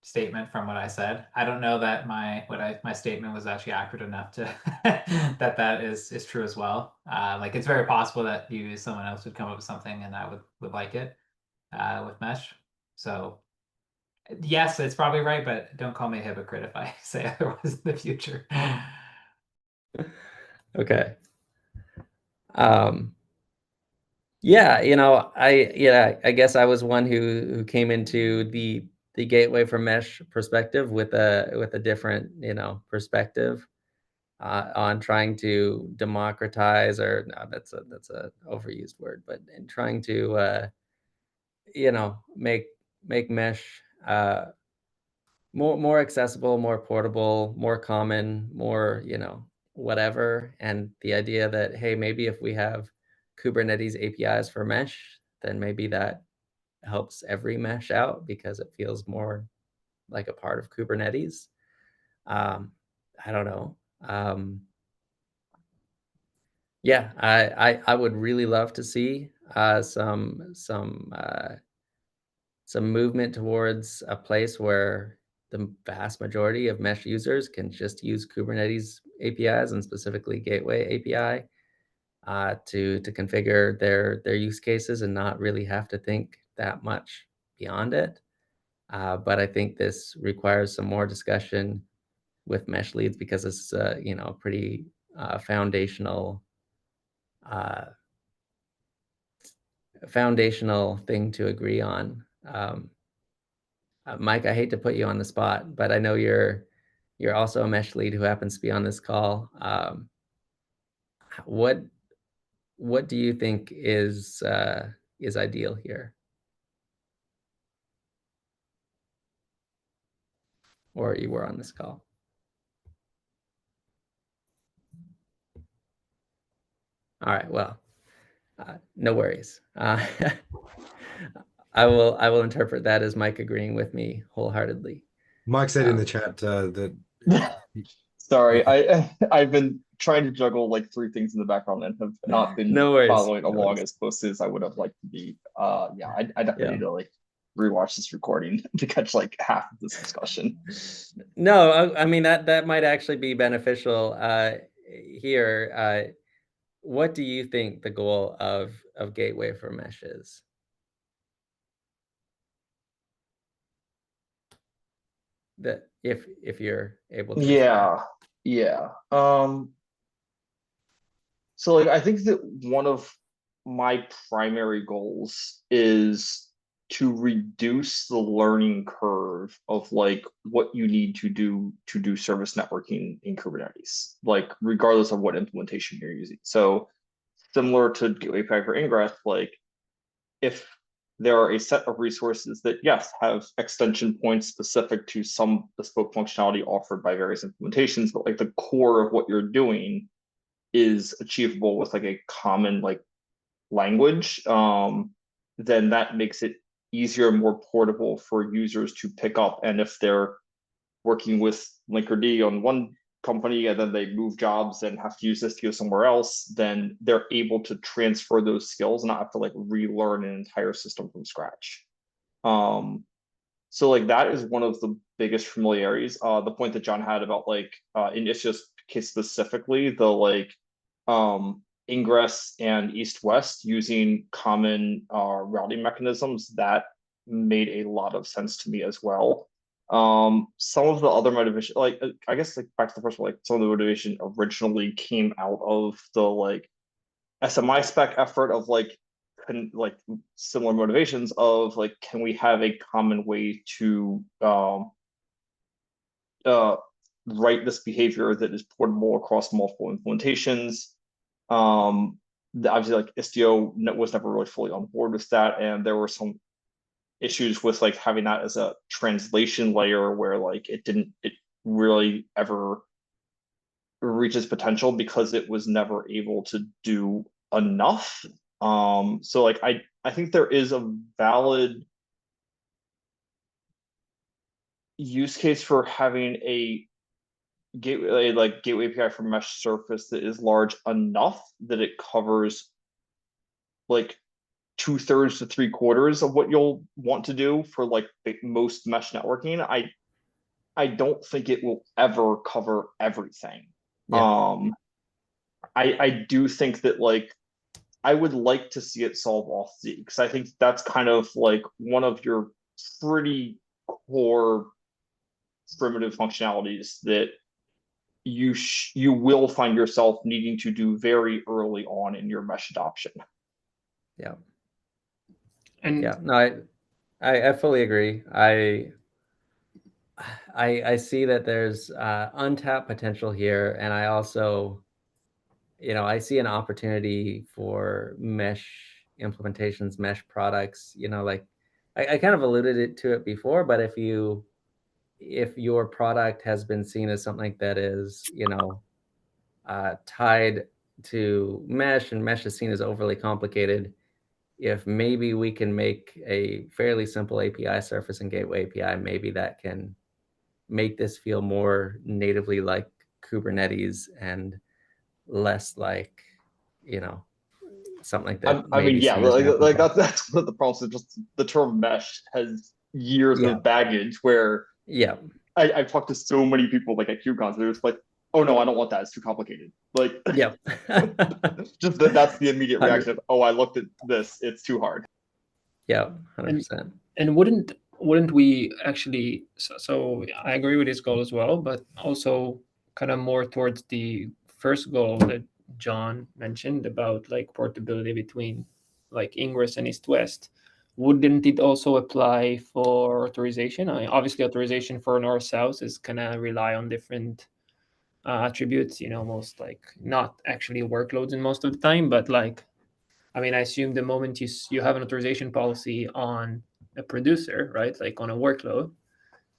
statement from what I said. I don't know that my statement was actually accurate enough to that is true as well. Like it's very possible that someone else would come up with something and I would like it with Mesh. So yes, it's probably right, but don't call me a hypocrite if I say otherwise in the future. Okay. Yeah, I guess I was one who came into the Gateway for Mesh perspective with a different, perspective on trying to democratize, or no, that's a overused word, but in trying to make Mesh more accessible, more portable, more common, more, whatever. And the idea that, hey, maybe if we have Kubernetes APIs for Mesh, then maybe that helps every Mesh out because it feels more like a part of Kubernetes. I don't know. Yeah, I would really love to see some movement towards a place where the vast majority of Mesh users can just use Kubernetes APIs, and specifically Gateway API, to configure their use cases and not really have to think that much beyond it. But I think this requires some more discussion with Mesh leads, because it's a pretty foundational thing to agree on. Mike, I hate to put you on the spot, but I know you're You're also a mesh lead who happens to be on this call. What do you think is ideal here? Or you were on this call? All right, well, no worries. I will interpret that as Mike agreeing with me wholeheartedly. Mike said in the chat that Sorry, I've been trying to juggle like 3 things in the background and have not been No worries, following no along worries. as closely as I would have liked to be. Yeah, I definitely Yeah. need to like rewatch this recording to catch like half of this discussion. No, I mean that might actually be beneficial here. What do you think the goal of Gateway for Mesh is? That if you're able to respond. Yeah. So like I think that one of my primary goals is to reduce the learning curve of like what you need to do service networking in Kubernetes, like regardless of what implementation you're using. So similar to Gateway API for Ingress, like if there are a set of resources that, yes, have extension points specific to some bespoke functionality offered by various implementations, but like the core of what you're doing is achievable with like a common like language, then that makes it easier and more portable for users to pick up. And if they're working with Linkerd on one company and then they move jobs and have to use this to go somewhere else, then they're able to transfer those skills and not have to like relearn an entire system from scratch. So like that is one of the biggest familiarities. The point that John had about like in Istio's case specifically, the like ingress and east-west using common routing mechanisms, that made a lot of sense to me as well. Some of the other motivation, like I guess like back to the first one, like some of the motivation originally came out of the like SMI spec effort of like similar motivations of like, can we have a common way to write this behavior that is portable across multiple implementations? Obviously like Istio was never really fully on board with that, and there were some issues with like having that as a translation layer where like it really ever reach its potential because it was never able to do enough. So like I think there is a valid use case for having a gateway API for mesh surface that is large enough that it covers like 2/3 to 3/4 of what you'll want to do for like most mesh networking. I don't think it will ever cover everything. Yeah. I do think that like I would like to see it solve auth-z, because I think that's kind of like one of your pretty core primitive functionalities that you will find yourself needing to do very early on in your mesh adoption. Yeah. And Yeah, no, I fully agree. I see that there's untapped potential here, and I also, I see an opportunity for mesh implementations, mesh products. Like I kind of alluded to it before, but if your product has been seen as something that is, tied to mesh, and mesh is seen as overly complicated, if maybe we can make a fairly simple API surface and gateway API, maybe that can make this feel more natively like Kubernetes and less like, something that I mean, yeah, like complex. that's one of the problems. Is just the term mesh has years Yeah. of baggage where Yeah. I've talked to so many people like at KubeCon, they're just like, oh no, I don't want that. It's too complicated. Like, Yeah. just that's the immediate reaction of, oh, I looked at this, it's too hard. Yeah, 100%. And wouldn't we actually? So I agree with his goal as well, but also kind of more towards the first goal that John mentioned about like portability between like Ingress and East-West. wouldn't it also apply for authorization? I mean, obviously, authorization for north-south is gonna rely on different attributes. Most like not actually workloads in most of the time, but like, I mean, I assume the moment you have an authorization policy on a producer, right, like on a workload,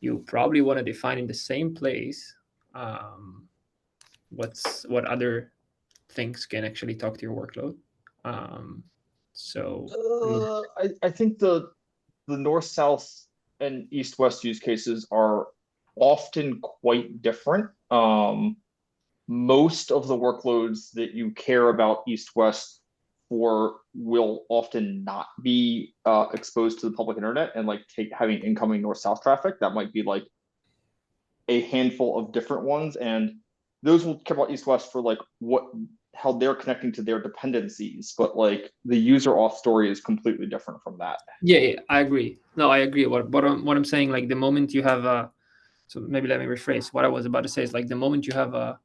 you probably want to define in the same place what other things can actually talk to your workload. So I think the north-south and east-west use cases are often quite different. Most of the workloads that you care about east-west for will often not be exposed to the public internet and like having incoming north-south traffic. That might be like a handful of different ones, and those will care about east-west for like how they're connecting to their dependencies, but like the user auth story is completely different from that. yeah, I agree. No, I agree. What I'm saying, like the moment you have a, so maybe let me rephrase. What I was about to say is like the moment you have a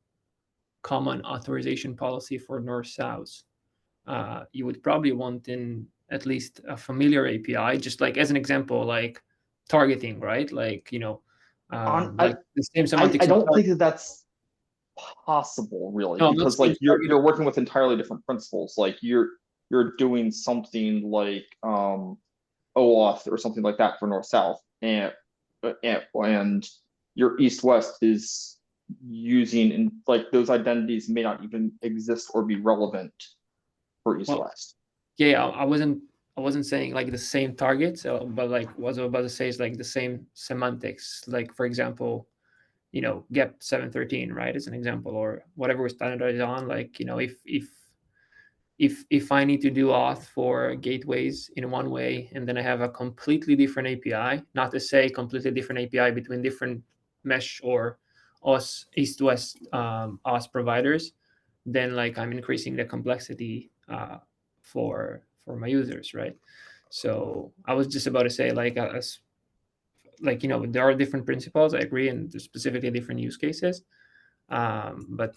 common authorization policy for north-south, you would probably want in at least a familiar API, just like as an example, like targeting, right? Like, like the same semantics. I don't think that that's possible, really, No, because like you're working with entirely different principles. Like you're doing something like OAuth or something like that for north-south, and your east-west is using, and like those identities may not even exist or be relevant for east-west. Yeah, I wasn't saying like the same targets, but like what I was about to say is like the same semantics. Like for example, GEP 713, right, as an example, or whatever we standardize on. Like, if I need to do auth for gateways in one way, and then I have a completely different API, not to say completely different API between different mesh or OS east-west OS providers, then like I'm increasing the complexity for my users, right? So I was just about to say like there are different principles. I agree, and specifically different use cases. But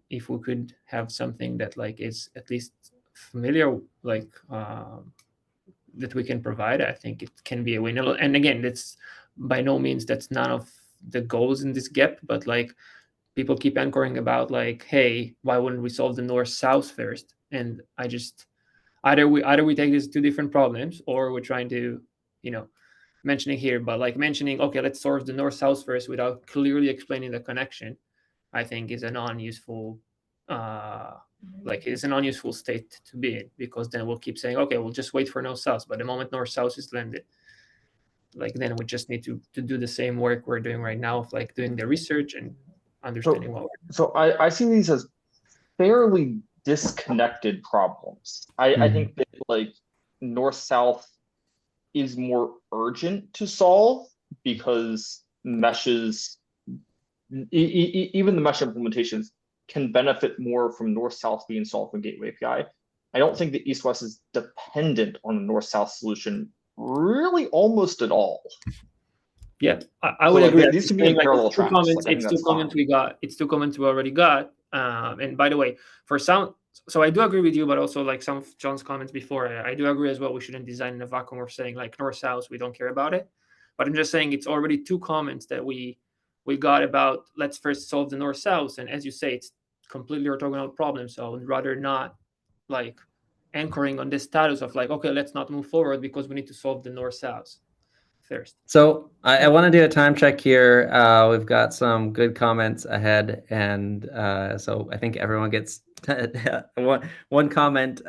if we could have something that like is at least familiar, like that we can provide, I think it can be a win. And again, that's by no means that's none of the goals in this GEP, but like people keep anchoring about like, hey, why wouldn't we solve the north-south first? And I just either we take these two different problems, or we're trying to, mentioning here, but like mentioning, okay, let's solve the north-south first without clearly explaining the connection, I think is a non-useful it's a non-useful state to be in, because then we'll keep saying, okay, we'll just wait for north-south, but the moment north-south is landed, like then we just need to do the same work we're doing right now of like doing the research and understanding what we're So I see these as fairly disconnected problems. I think that like north-south is more urgent to solve because meshes, even the mesh implementations, can benefit more from north-south being solved from Gateway API. I don't think that east-west is dependent on a north-south solution really almost at all. Yeah, I would agree. These can be in parallel tracks. It's two comments we got. It's two comments we already got. And by the way, for some, so I do agree with you, but also like some of John's comments before, I do agree as well. We shouldn't design in a vacuum. We're saying like north-south, we don't care about it. But I'm just saying it's already two comments that we got about let's first solve the north-south. And as you say, it's completely orthogonal problem. So I would rather not like anchoring on this status of like, okay, let's not move forward because we need to solve the north-south first. So I want to do a time check here. We've got some good comments ahead, and so I think everyone gets one comment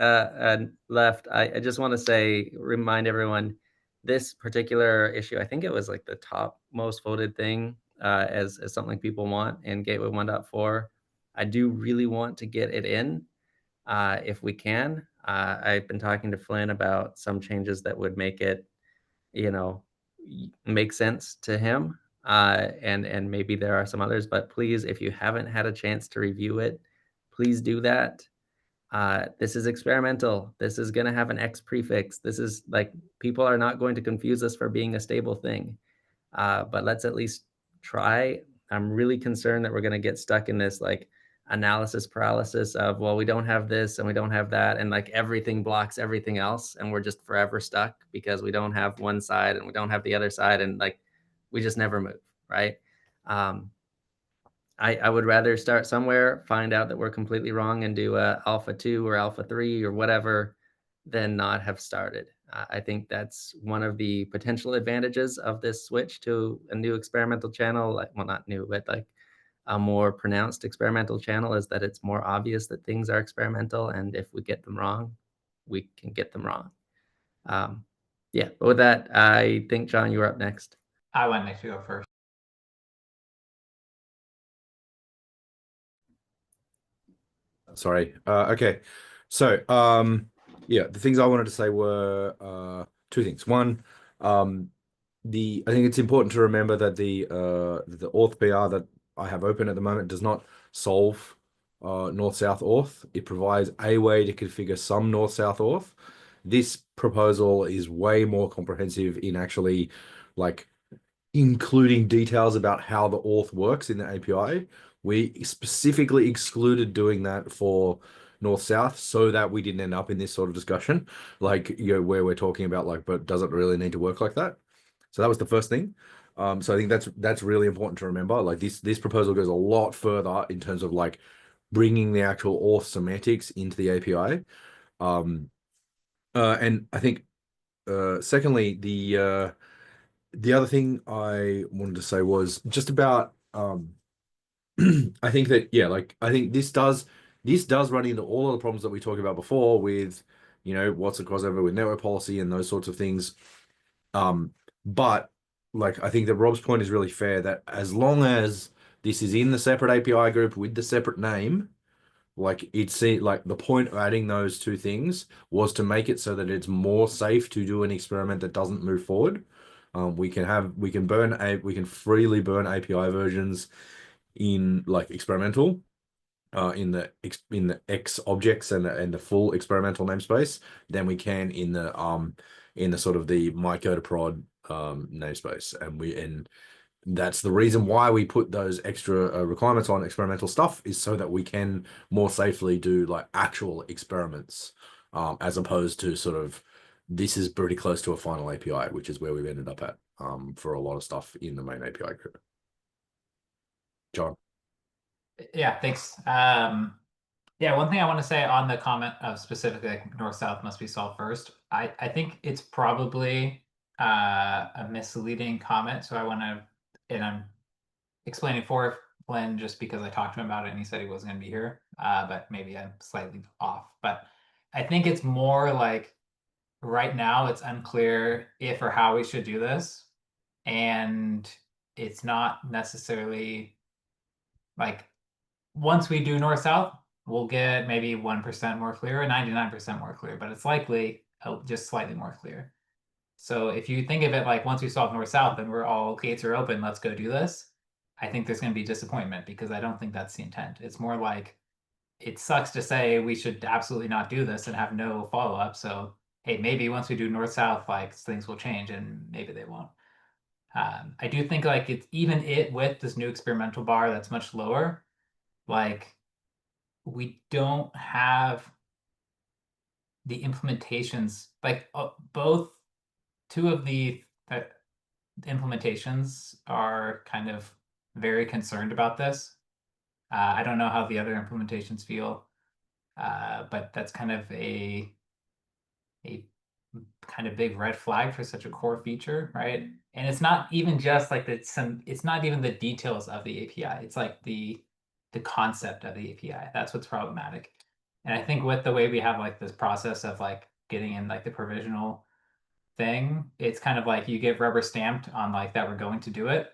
left. I just want to remind everyone, this particular issue, I think it was like the top most voted thing as something people want in Gateway 1.4. I do really want to get it in if we can. I've been talking to Flynn about some changes that would make it, make sense to him, and maybe there are some others, but please, if you haven't had a chance to review it, please do that. This is experimental. This is going to have an X prefix. This is like, people are not going to confuse us for being a stable thing, but let's at least try. I'm really concerned that we're going to get stuck in this like analysis paralysis of, well, we don't have this and we don't have that, and like everything blocks everything else, and we're just forever stuck because we don't have one side and we don't have the other side, and like we just never move, right? I would rather start somewhere, find out that we're completely wrong, and do a alpha 2 or alpha 3 or whatever, than not have started. I think that's one of the potential advantages of this switch to a new experimental channel. Like, well, not new, but like a more pronounced experimental channel, is that it's more obvious that things are experimental, and if we get them wrong, we can get them wrong. Yeah, but with that, I think, John, you were up next. I went next to go first. Sorry. Okay. So, yeah, the things I wanted to say were two things. One, I think it's important to remember that the auth PR that I have open at the moment does not solve north-south auth. It provides a way to configure some north-south auth. This proposal is way more comprehensive in actually like including details about how the auth works in the API. We specifically excluded doing that for north-south so that we didn't end up in this sort of discussion, like, you know, where we're talking about like, but does it really need to work like that? So that was the first thing. So I think that's really important to remember. Like this proposal goes a lot further in terms of like bringing the actual auth semantics into the API. And I think secondly, the other thing I wanted to say was just about I think that, yeah, like I think this does run into all of the problems that we talked about before with, you know, what's the crossover with network policy and those sorts of things. But like I think that Rob's point is really fair, that as long as this is in the separate API group with the separate name, like it's like the point of adding those two things was to make it so that it's more safe to do an experiment that doesn't move forward. We can freely burn API versions in like experimental, in the X objects and the full experimental namespace than we can in the sort of the micro-to-prod namespace, and that's the reason why we put those extra requirements on experimental stuff, is so that we can more safely do like actual experiments, as opposed to sort of this is pretty close to a final API, which is where we've ended up at for a lot of stuff in the main API group. John. Yeah, thanks. Yeah, one thing I want to say on the comment of specifically like north-south must be solved first. I think it's probably a misleading comment. So I want to, and I'm explaining for Glenn just because I talked to him about it and he said he wasn't going to be here. But maybe I'm slightly off. But I think it's more like right now it's unclear if or how we should do this. And it's not necessarily like once we do north-south, we'll get maybe 1% more clear or 99% more clear, but it's likely just slightly more clear. So if you think of it like once we solve north-south and we're all gates are open, let's go do this, I think there's going to be disappointment because I don't think that's the intent. It's more like it sucks to say we should absolutely not do this and have no follow-up. So hey, maybe once we do north-south, like things will change and maybe they won't. I do think like it's even with this new experimental bar that's much lower, like we don't have the implementations, like both two of the implementations are kind of very concerned about this. I don't know how the other implementations feel, but that's kind of a kind of big red flag for such a core feature, right? And it's not even just like it's not even the details of the API. It's like the concept of the API. That's what's problematic. And I think with the way we have like this process of like getting in like the provisional thing, it's kind of like you get rubber stamped on like that we're going to do it.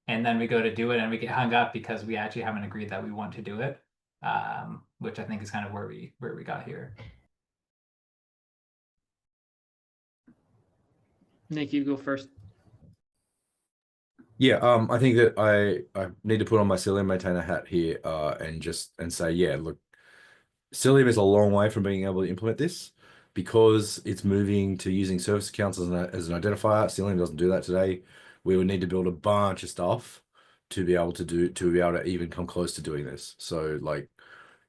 And then we go to do it and we get hung up because we actually haven't agreed that we want to do it. Which I think is kind of where we got here. Nick, you go first. Yeah, I think that I need to put on my Cilium maintainer hat here, and say, yeah, look, Cilium is a long way from being able to implement this because it's moving to using service accounts as an identifier. Cilium doesn't do that today. We would need to build a bunch of stuff to be able to even come close to doing this. So like,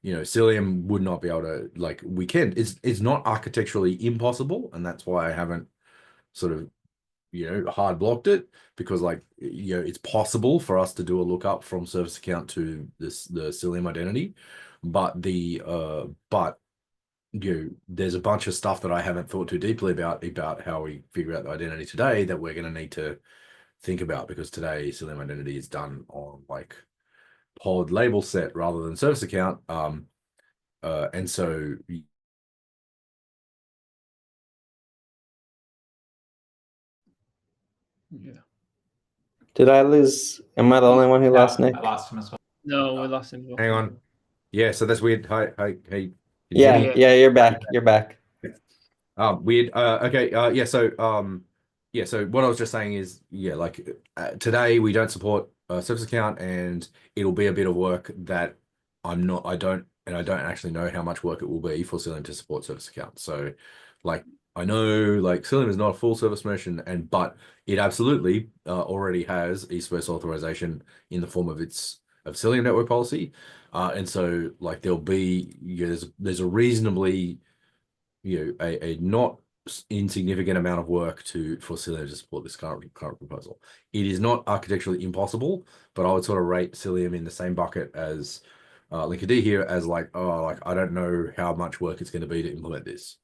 you know, Cilium would not be able to, like, we can, it's not architecturally impossible, and that's why I haven't sort of, you know, hard blocked it, because like, you know, it's possible for us to do a lookup from service account to the Cilium identity, but but you know, there's a bunch of stuff that I haven't thought too deeply about how we figure out the identity today that we're going to need to think about, because today Cilium identity is done on like pod label set rather than service account. And so Yeah. Did I lose? Am I the only one who lost No, Nick? I lost him as well. No, we lost him. hang on. Yeah, so that's weird. Hi. Can you Yeah, hear me? yeah, you're back. You're back. Weird. Okay. Yeah. So what I was just saying is, yeah, like today we don't support service account, and it'll be a bit of work that I don't actually know how much work it will be for Cilium to support service account. So, like, I know like Cilium is not a full service mesh, but it absolutely already has east-west authorization in the form of Cilium network policy, and so like there'll be, you know, there's a reasonably, you know, a not insignificant amount of work for Cilium to support this current proposal. It is not architecturally impossible, but I would sort of rate Cilium in the same bucket as Linkerd here, as like, oh, like I don't know how much work it's going to be to implement this.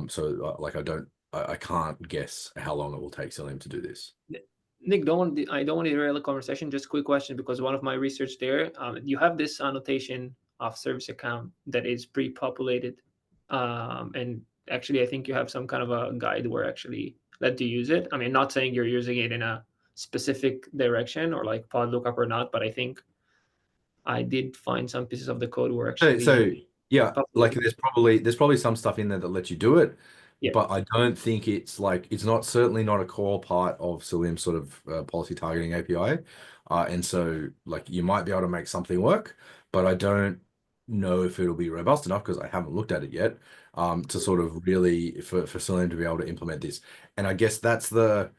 So like I can't guess how long it will take Cilium to do this. Nick, I don't want to derail the conversation. Just a quick question, because one of my research there, you have this annotation of service account that is pre-populated, and actually, I think you have some kind of a guide where actually let you use it. I mean, not saying you're using it in a specific direction or like pod lookup or not, but I think I did find some pieces of the code where actually. So yeah, like populated. there's probably some stuff in there that lets you do it. Yeah. But I don't think it's like, it's certainly not a core part of Cilium's sort of policy targeting API. And so like you might be able to make something work, but I don't know if it'll be robust enough, because I haven't looked at it yet, to sort of really for Cilium to be able to implement this. And I guess that's where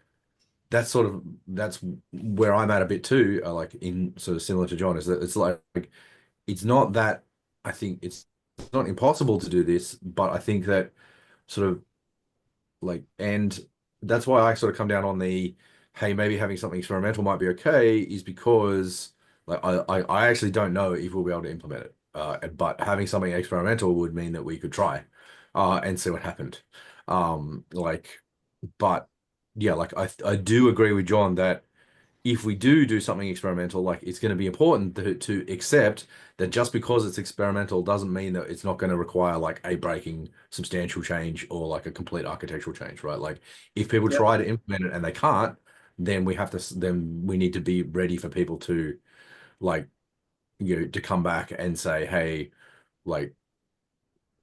I'm at a bit too, like in sort of similar to John, is that it's like it's not that I think it's not impossible to do this, but I think that sort of like, and that's why I sort of come down on the, hey, maybe having something experimental might be okay, is because like I actually don't know if we'll be able to implement it. But having something experimental would mean that we could try and see what happened. But yeah, like I do agree with John that if we do something experimental, like it's going to be important to accept that just because it's experimental doesn't mean that it's not going to require like a breaking substantial change or like a complete architectural change, right? Like if people try to implement it and they can't, then we need to be ready for people to like, you know, to come back and say, hey, like,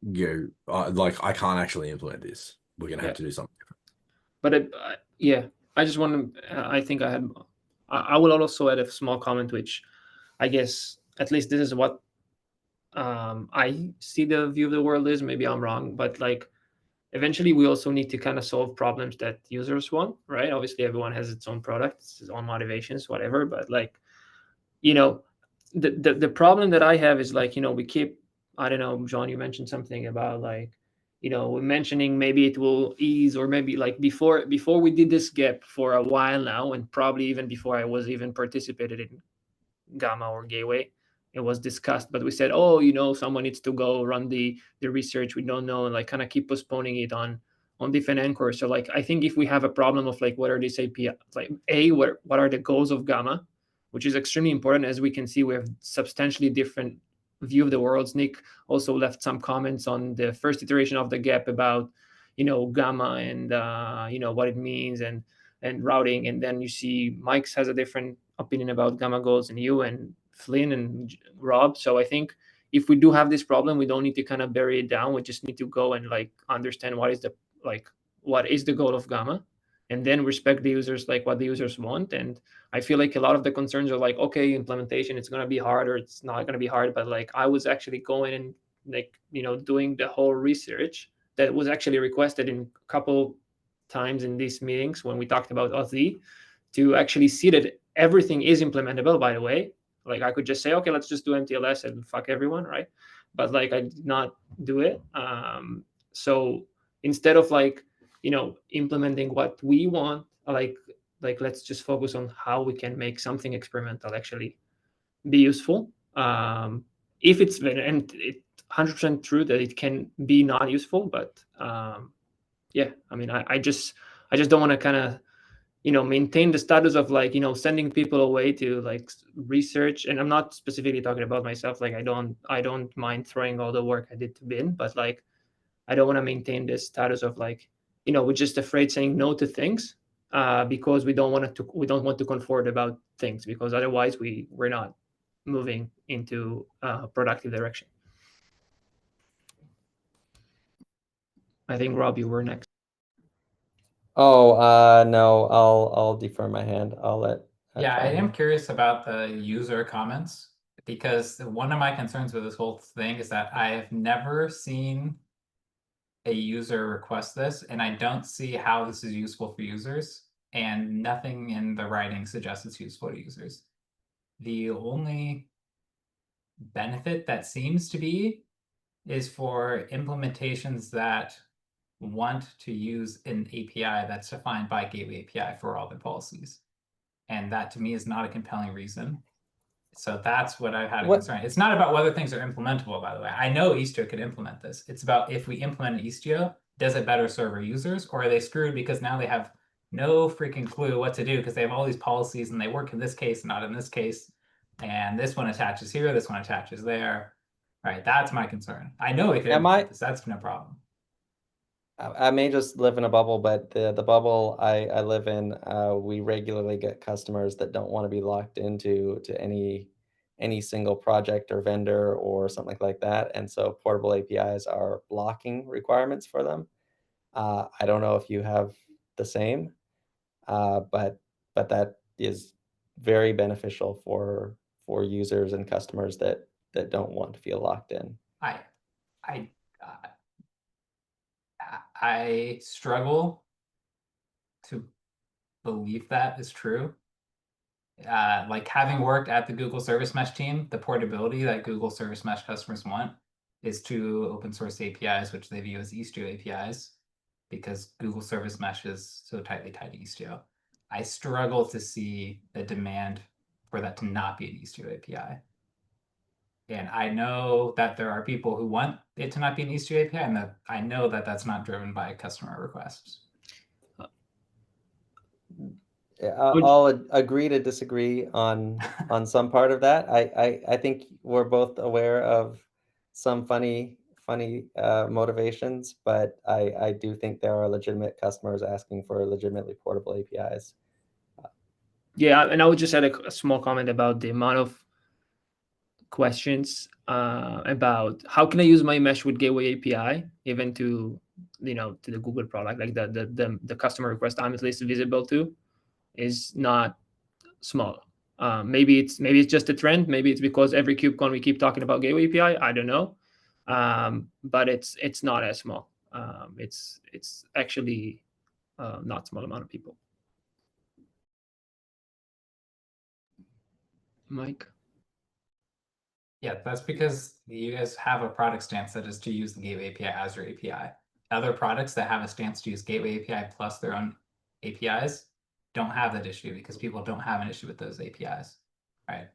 you know, like I can't actually implement this. We're going to have to do something different. But yeah, I just want to. I think I will also add a small comment, which I guess at least this is what I see the view of the world is. Maybe I'm wrong, but like eventually we also need to kind of solve problems that users want, right? Obviously, everyone has its own products, its own motivations, whatever. But like, you know, the problem that I have is like, you know, we keep. I don't know, John, you mentioned something about like, you know, we're mentioning maybe it will ease, or maybe like before we did this gap for a while now, and probably even before I was even participated in Gamma or Gateway, it was discussed. But we said, oh, you know, someone needs to go run the research. We don't know, and like kind of keep postponing it on different anchors. So like I think if we have a problem of like what are these API, like what are the goals of Gamma, which is extremely important. As we can see, we have substantially different view of the worlds. Nick also left some comments on the first iteration of the gap about, you know, Gamma and you know what it means and routing. And then you see Mike's has a different opinion about Gamma goals, and you and Flynn and Rob. So I think if we do have this problem, we don't need to kind of bury it down. We just need to go and like understand what is the goal of Gamma, and then respect the users, like what the users want. And I feel like a lot of the concerns are like, okay, implementation, it's going to be hard or it's not going to be hard. But like I was actually going and like, you know, doing the whole research that was actually requested in a couple times in these meetings when we talked about Auth, to actually see that everything is implementable, by the way. Like I could just say, okay, let's just do MTLS and fuck everyone, right? But like I did not do it. So instead of like, implementing what we want, like let's just focus on how we can make something experimental actually be useful. If it's, and it's 100% true that it can be not useful, but yeah, I mean, I just don't want to kind of, maintain the status of like, sending people away to like research. And I'm not specifically talking about myself. Like I don't mind throwing all the work I did to bin, but like I don't want to maintain this status of like, we're just afraid saying no to things because we don't want to conform about things, because otherwise we're not moving into a productive direction. I think Rob, you were next. Oh, no, I'll defer my hand. I'll let. Yeah, I Try am him. curious about the user comments, because one of my concerns with this whole thing is that I have never seen a user request this, and I don't see how this is useful for users, and nothing in the writing suggests it's useful to users. The only benefit that seems to be is for implementations that want to use an API that's defined by Gateway API for all their policies. And that to me is not a compelling reason. So that's what I've had a concern. It's not about whether things are implementable, by the way. I know Istio could implement this. It's about, if we implement Istio, does it better serve our users, or are they screwed because now they have no freaking clue what to do because they have all these policies and they work in this case, not in this case. And this one attaches here, this one attaches there. Right, that's my concern. I know we could implement this. That's no problem. I may just live in a bubble, but the bubble I live in, we regularly get customers that don't want to be locked into any single project or vendor or something like that, and so portable APIs are blocking requirements for them. I don't know if you have the same, but that is very beneficial for users and customers that don't want to feel locked in. I struggle to believe that is true. Like having worked at the Google Service Mesh team, the portability that Google Service Mesh customers want is to open source APIs, which they view as Istio APIs, because Google Service Mesh is so tightly tied to Istio. I struggle to see a demand for that to not be an Istio API. And I know that there are people who want it to not be an Istio API, and that I know that that's not driven by customer requests. I'll agree to disagree on some part of that. I think we're both aware of some funny motivations, but I do think there are legitimate customers asking for legitimately portable APIs. Yeah, and I would just add a small comment about the amount of questions about how can I use my mesh with Gateway API, even to to the Google product, like the customer request I'm at least visible to is not small. Maybe it's just a trend. Maybe it's because every KubeCon we keep talking about Gateway API. I don't know, but it's not as small. It's actually not small amount of people. Mike. Yeah, that's because you guys have a product stance that is to use the Gateway API as your API. Other products that have a stance to use Gateway API plus their own APIs don't have that issue because people don't have an issue with those APIs, right?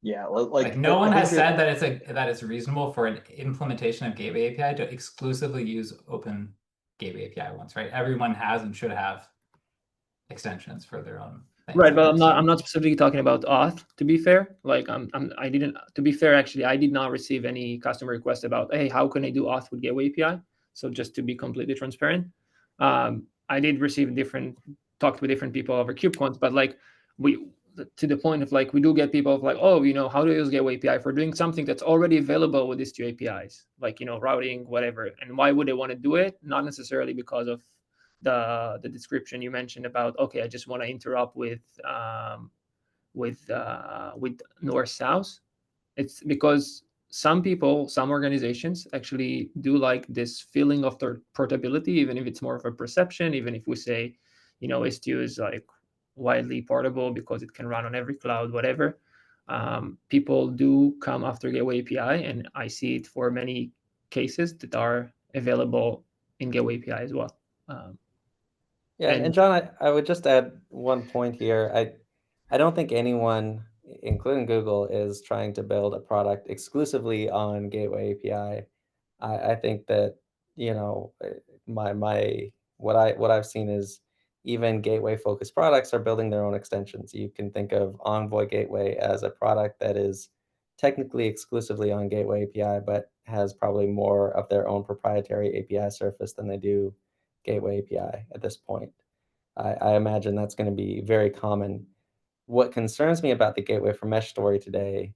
Yeah, like no one has said that it's reasonable for an implementation of Gateway API to exclusively use open Gateway API ones, right? Everyone has and should have extensions for their own things. Right, but I'm not specifically talking about auth, to be fair. Like I didn't, to be fair, actually, I did not receive any customer request about, hey, how can I do auth with Gateway API? So just to be completely transparent, I did receive talked with different people over KubeCons, but like to the point of like, we do get people of like, oh, how do I use Gateway API for doing something that's already available with these two APIs, like, routing, whatever. And why would they want to do it? Not necessarily because of the description you mentioned about, okay, I just want to interrupt with north south. It's because some people, some organizations actually do like this feeling of their portability, even if it's more of a perception, even if we say, Istio is like widely portable because it can run on every cloud, whatever. People do come after Gateway API, and I see it for many cases that are available in Gateway API as well. Yeah, and John, I would just add one point here. I don't think anyone, including Google, is trying to build a product exclusively on Gateway API. I think that, you know, what I've seen is even gateway focused products are building their own extensions. You can think of Envoy Gateway as a product that is technically exclusively on Gateway API, but has probably more of their own proprietary API surface than they do Gateway API at this point. I imagine that's going to be very common. What concerns me about the Gateway for Mesh story today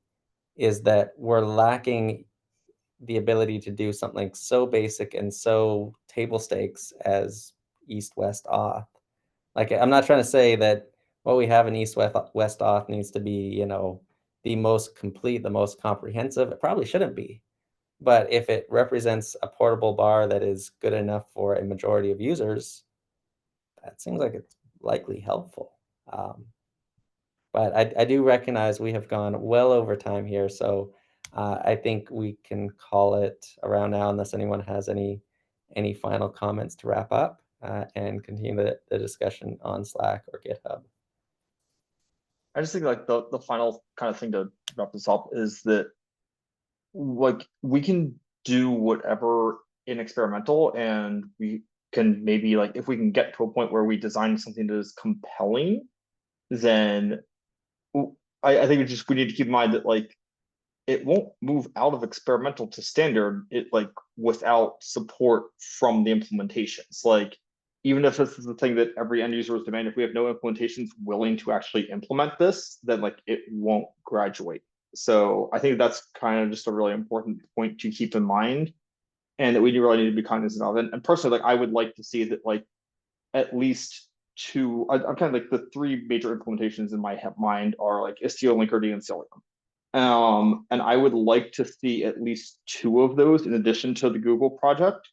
is that we're lacking the ability to do something so basic and so table stakes as east-west auth. Like, I'm not trying to say that what we have in east-west auth needs to be, you know, the most complete, the most comprehensive. It probably shouldn't be. But if it represents a portable bar that is good enough for a majority of users, that seems like it's likely helpful. But I do recognize we have gone well over time here, so I think we can call it around now unless anyone has any final comments to wrap up and continue the discussion on Slack or GitHub. I just think like the final kind of thing to wrap this up is that like we can do whatever in experimental, and we can maybe like if we can get to a point where we design something that is compelling, then I think we need to keep in mind that like it won't move out of experimental to standard it like without support from the implementations. Like even if this is the thing that every end user is demanding, if we have no implementations willing to actually implement this, then like it won't graduate. So I think that's kind of just a really important point to keep in mind, and that we really need to be cognizant of. And personally, like I would like to see that like at least two. I'm kind of like the three major implementations in my mind are like Istio, Linkerd, and Cilium. And I would like to see at least two of those in addition to the Google project,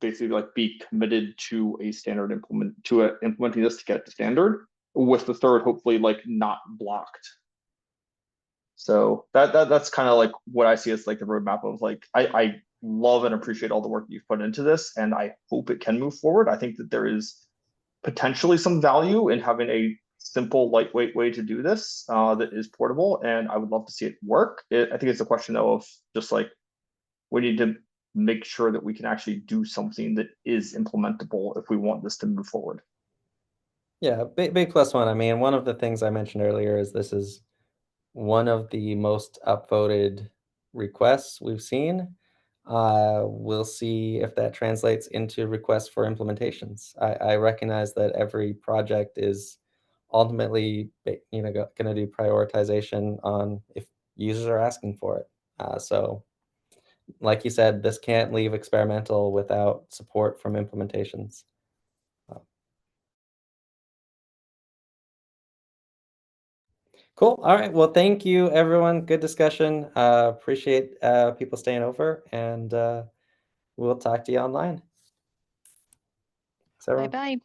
basically like be committed to a standard implementing this to get it to standard, with the third hopefully like not blocked. So that's kind of like what I see as like the roadmap of like, I love and appreciate all the work you've put into this, and I hope it can move forward. I think that there is potentially some value in having a simple, lightweight way to do this that is portable, and I would love to see it work. I think it's a question though of just like we need to make sure that we can actually do something that is implementable if we want this to move forward. Yeah, big plus one. I mean, one of the things I mentioned earlier is this is one of the most upvoted requests we've seen. We'll see if that translates into requests for implementations. I recognize that every project is ultimately, you know, going to do prioritization on if users are asking for it. So, like you said, this can't leave experimental without support from implementations. Cool. All right. Well, thank you, everyone. Good discussion. Appreciate people staying over, and we'll talk to you online. Bye-bye.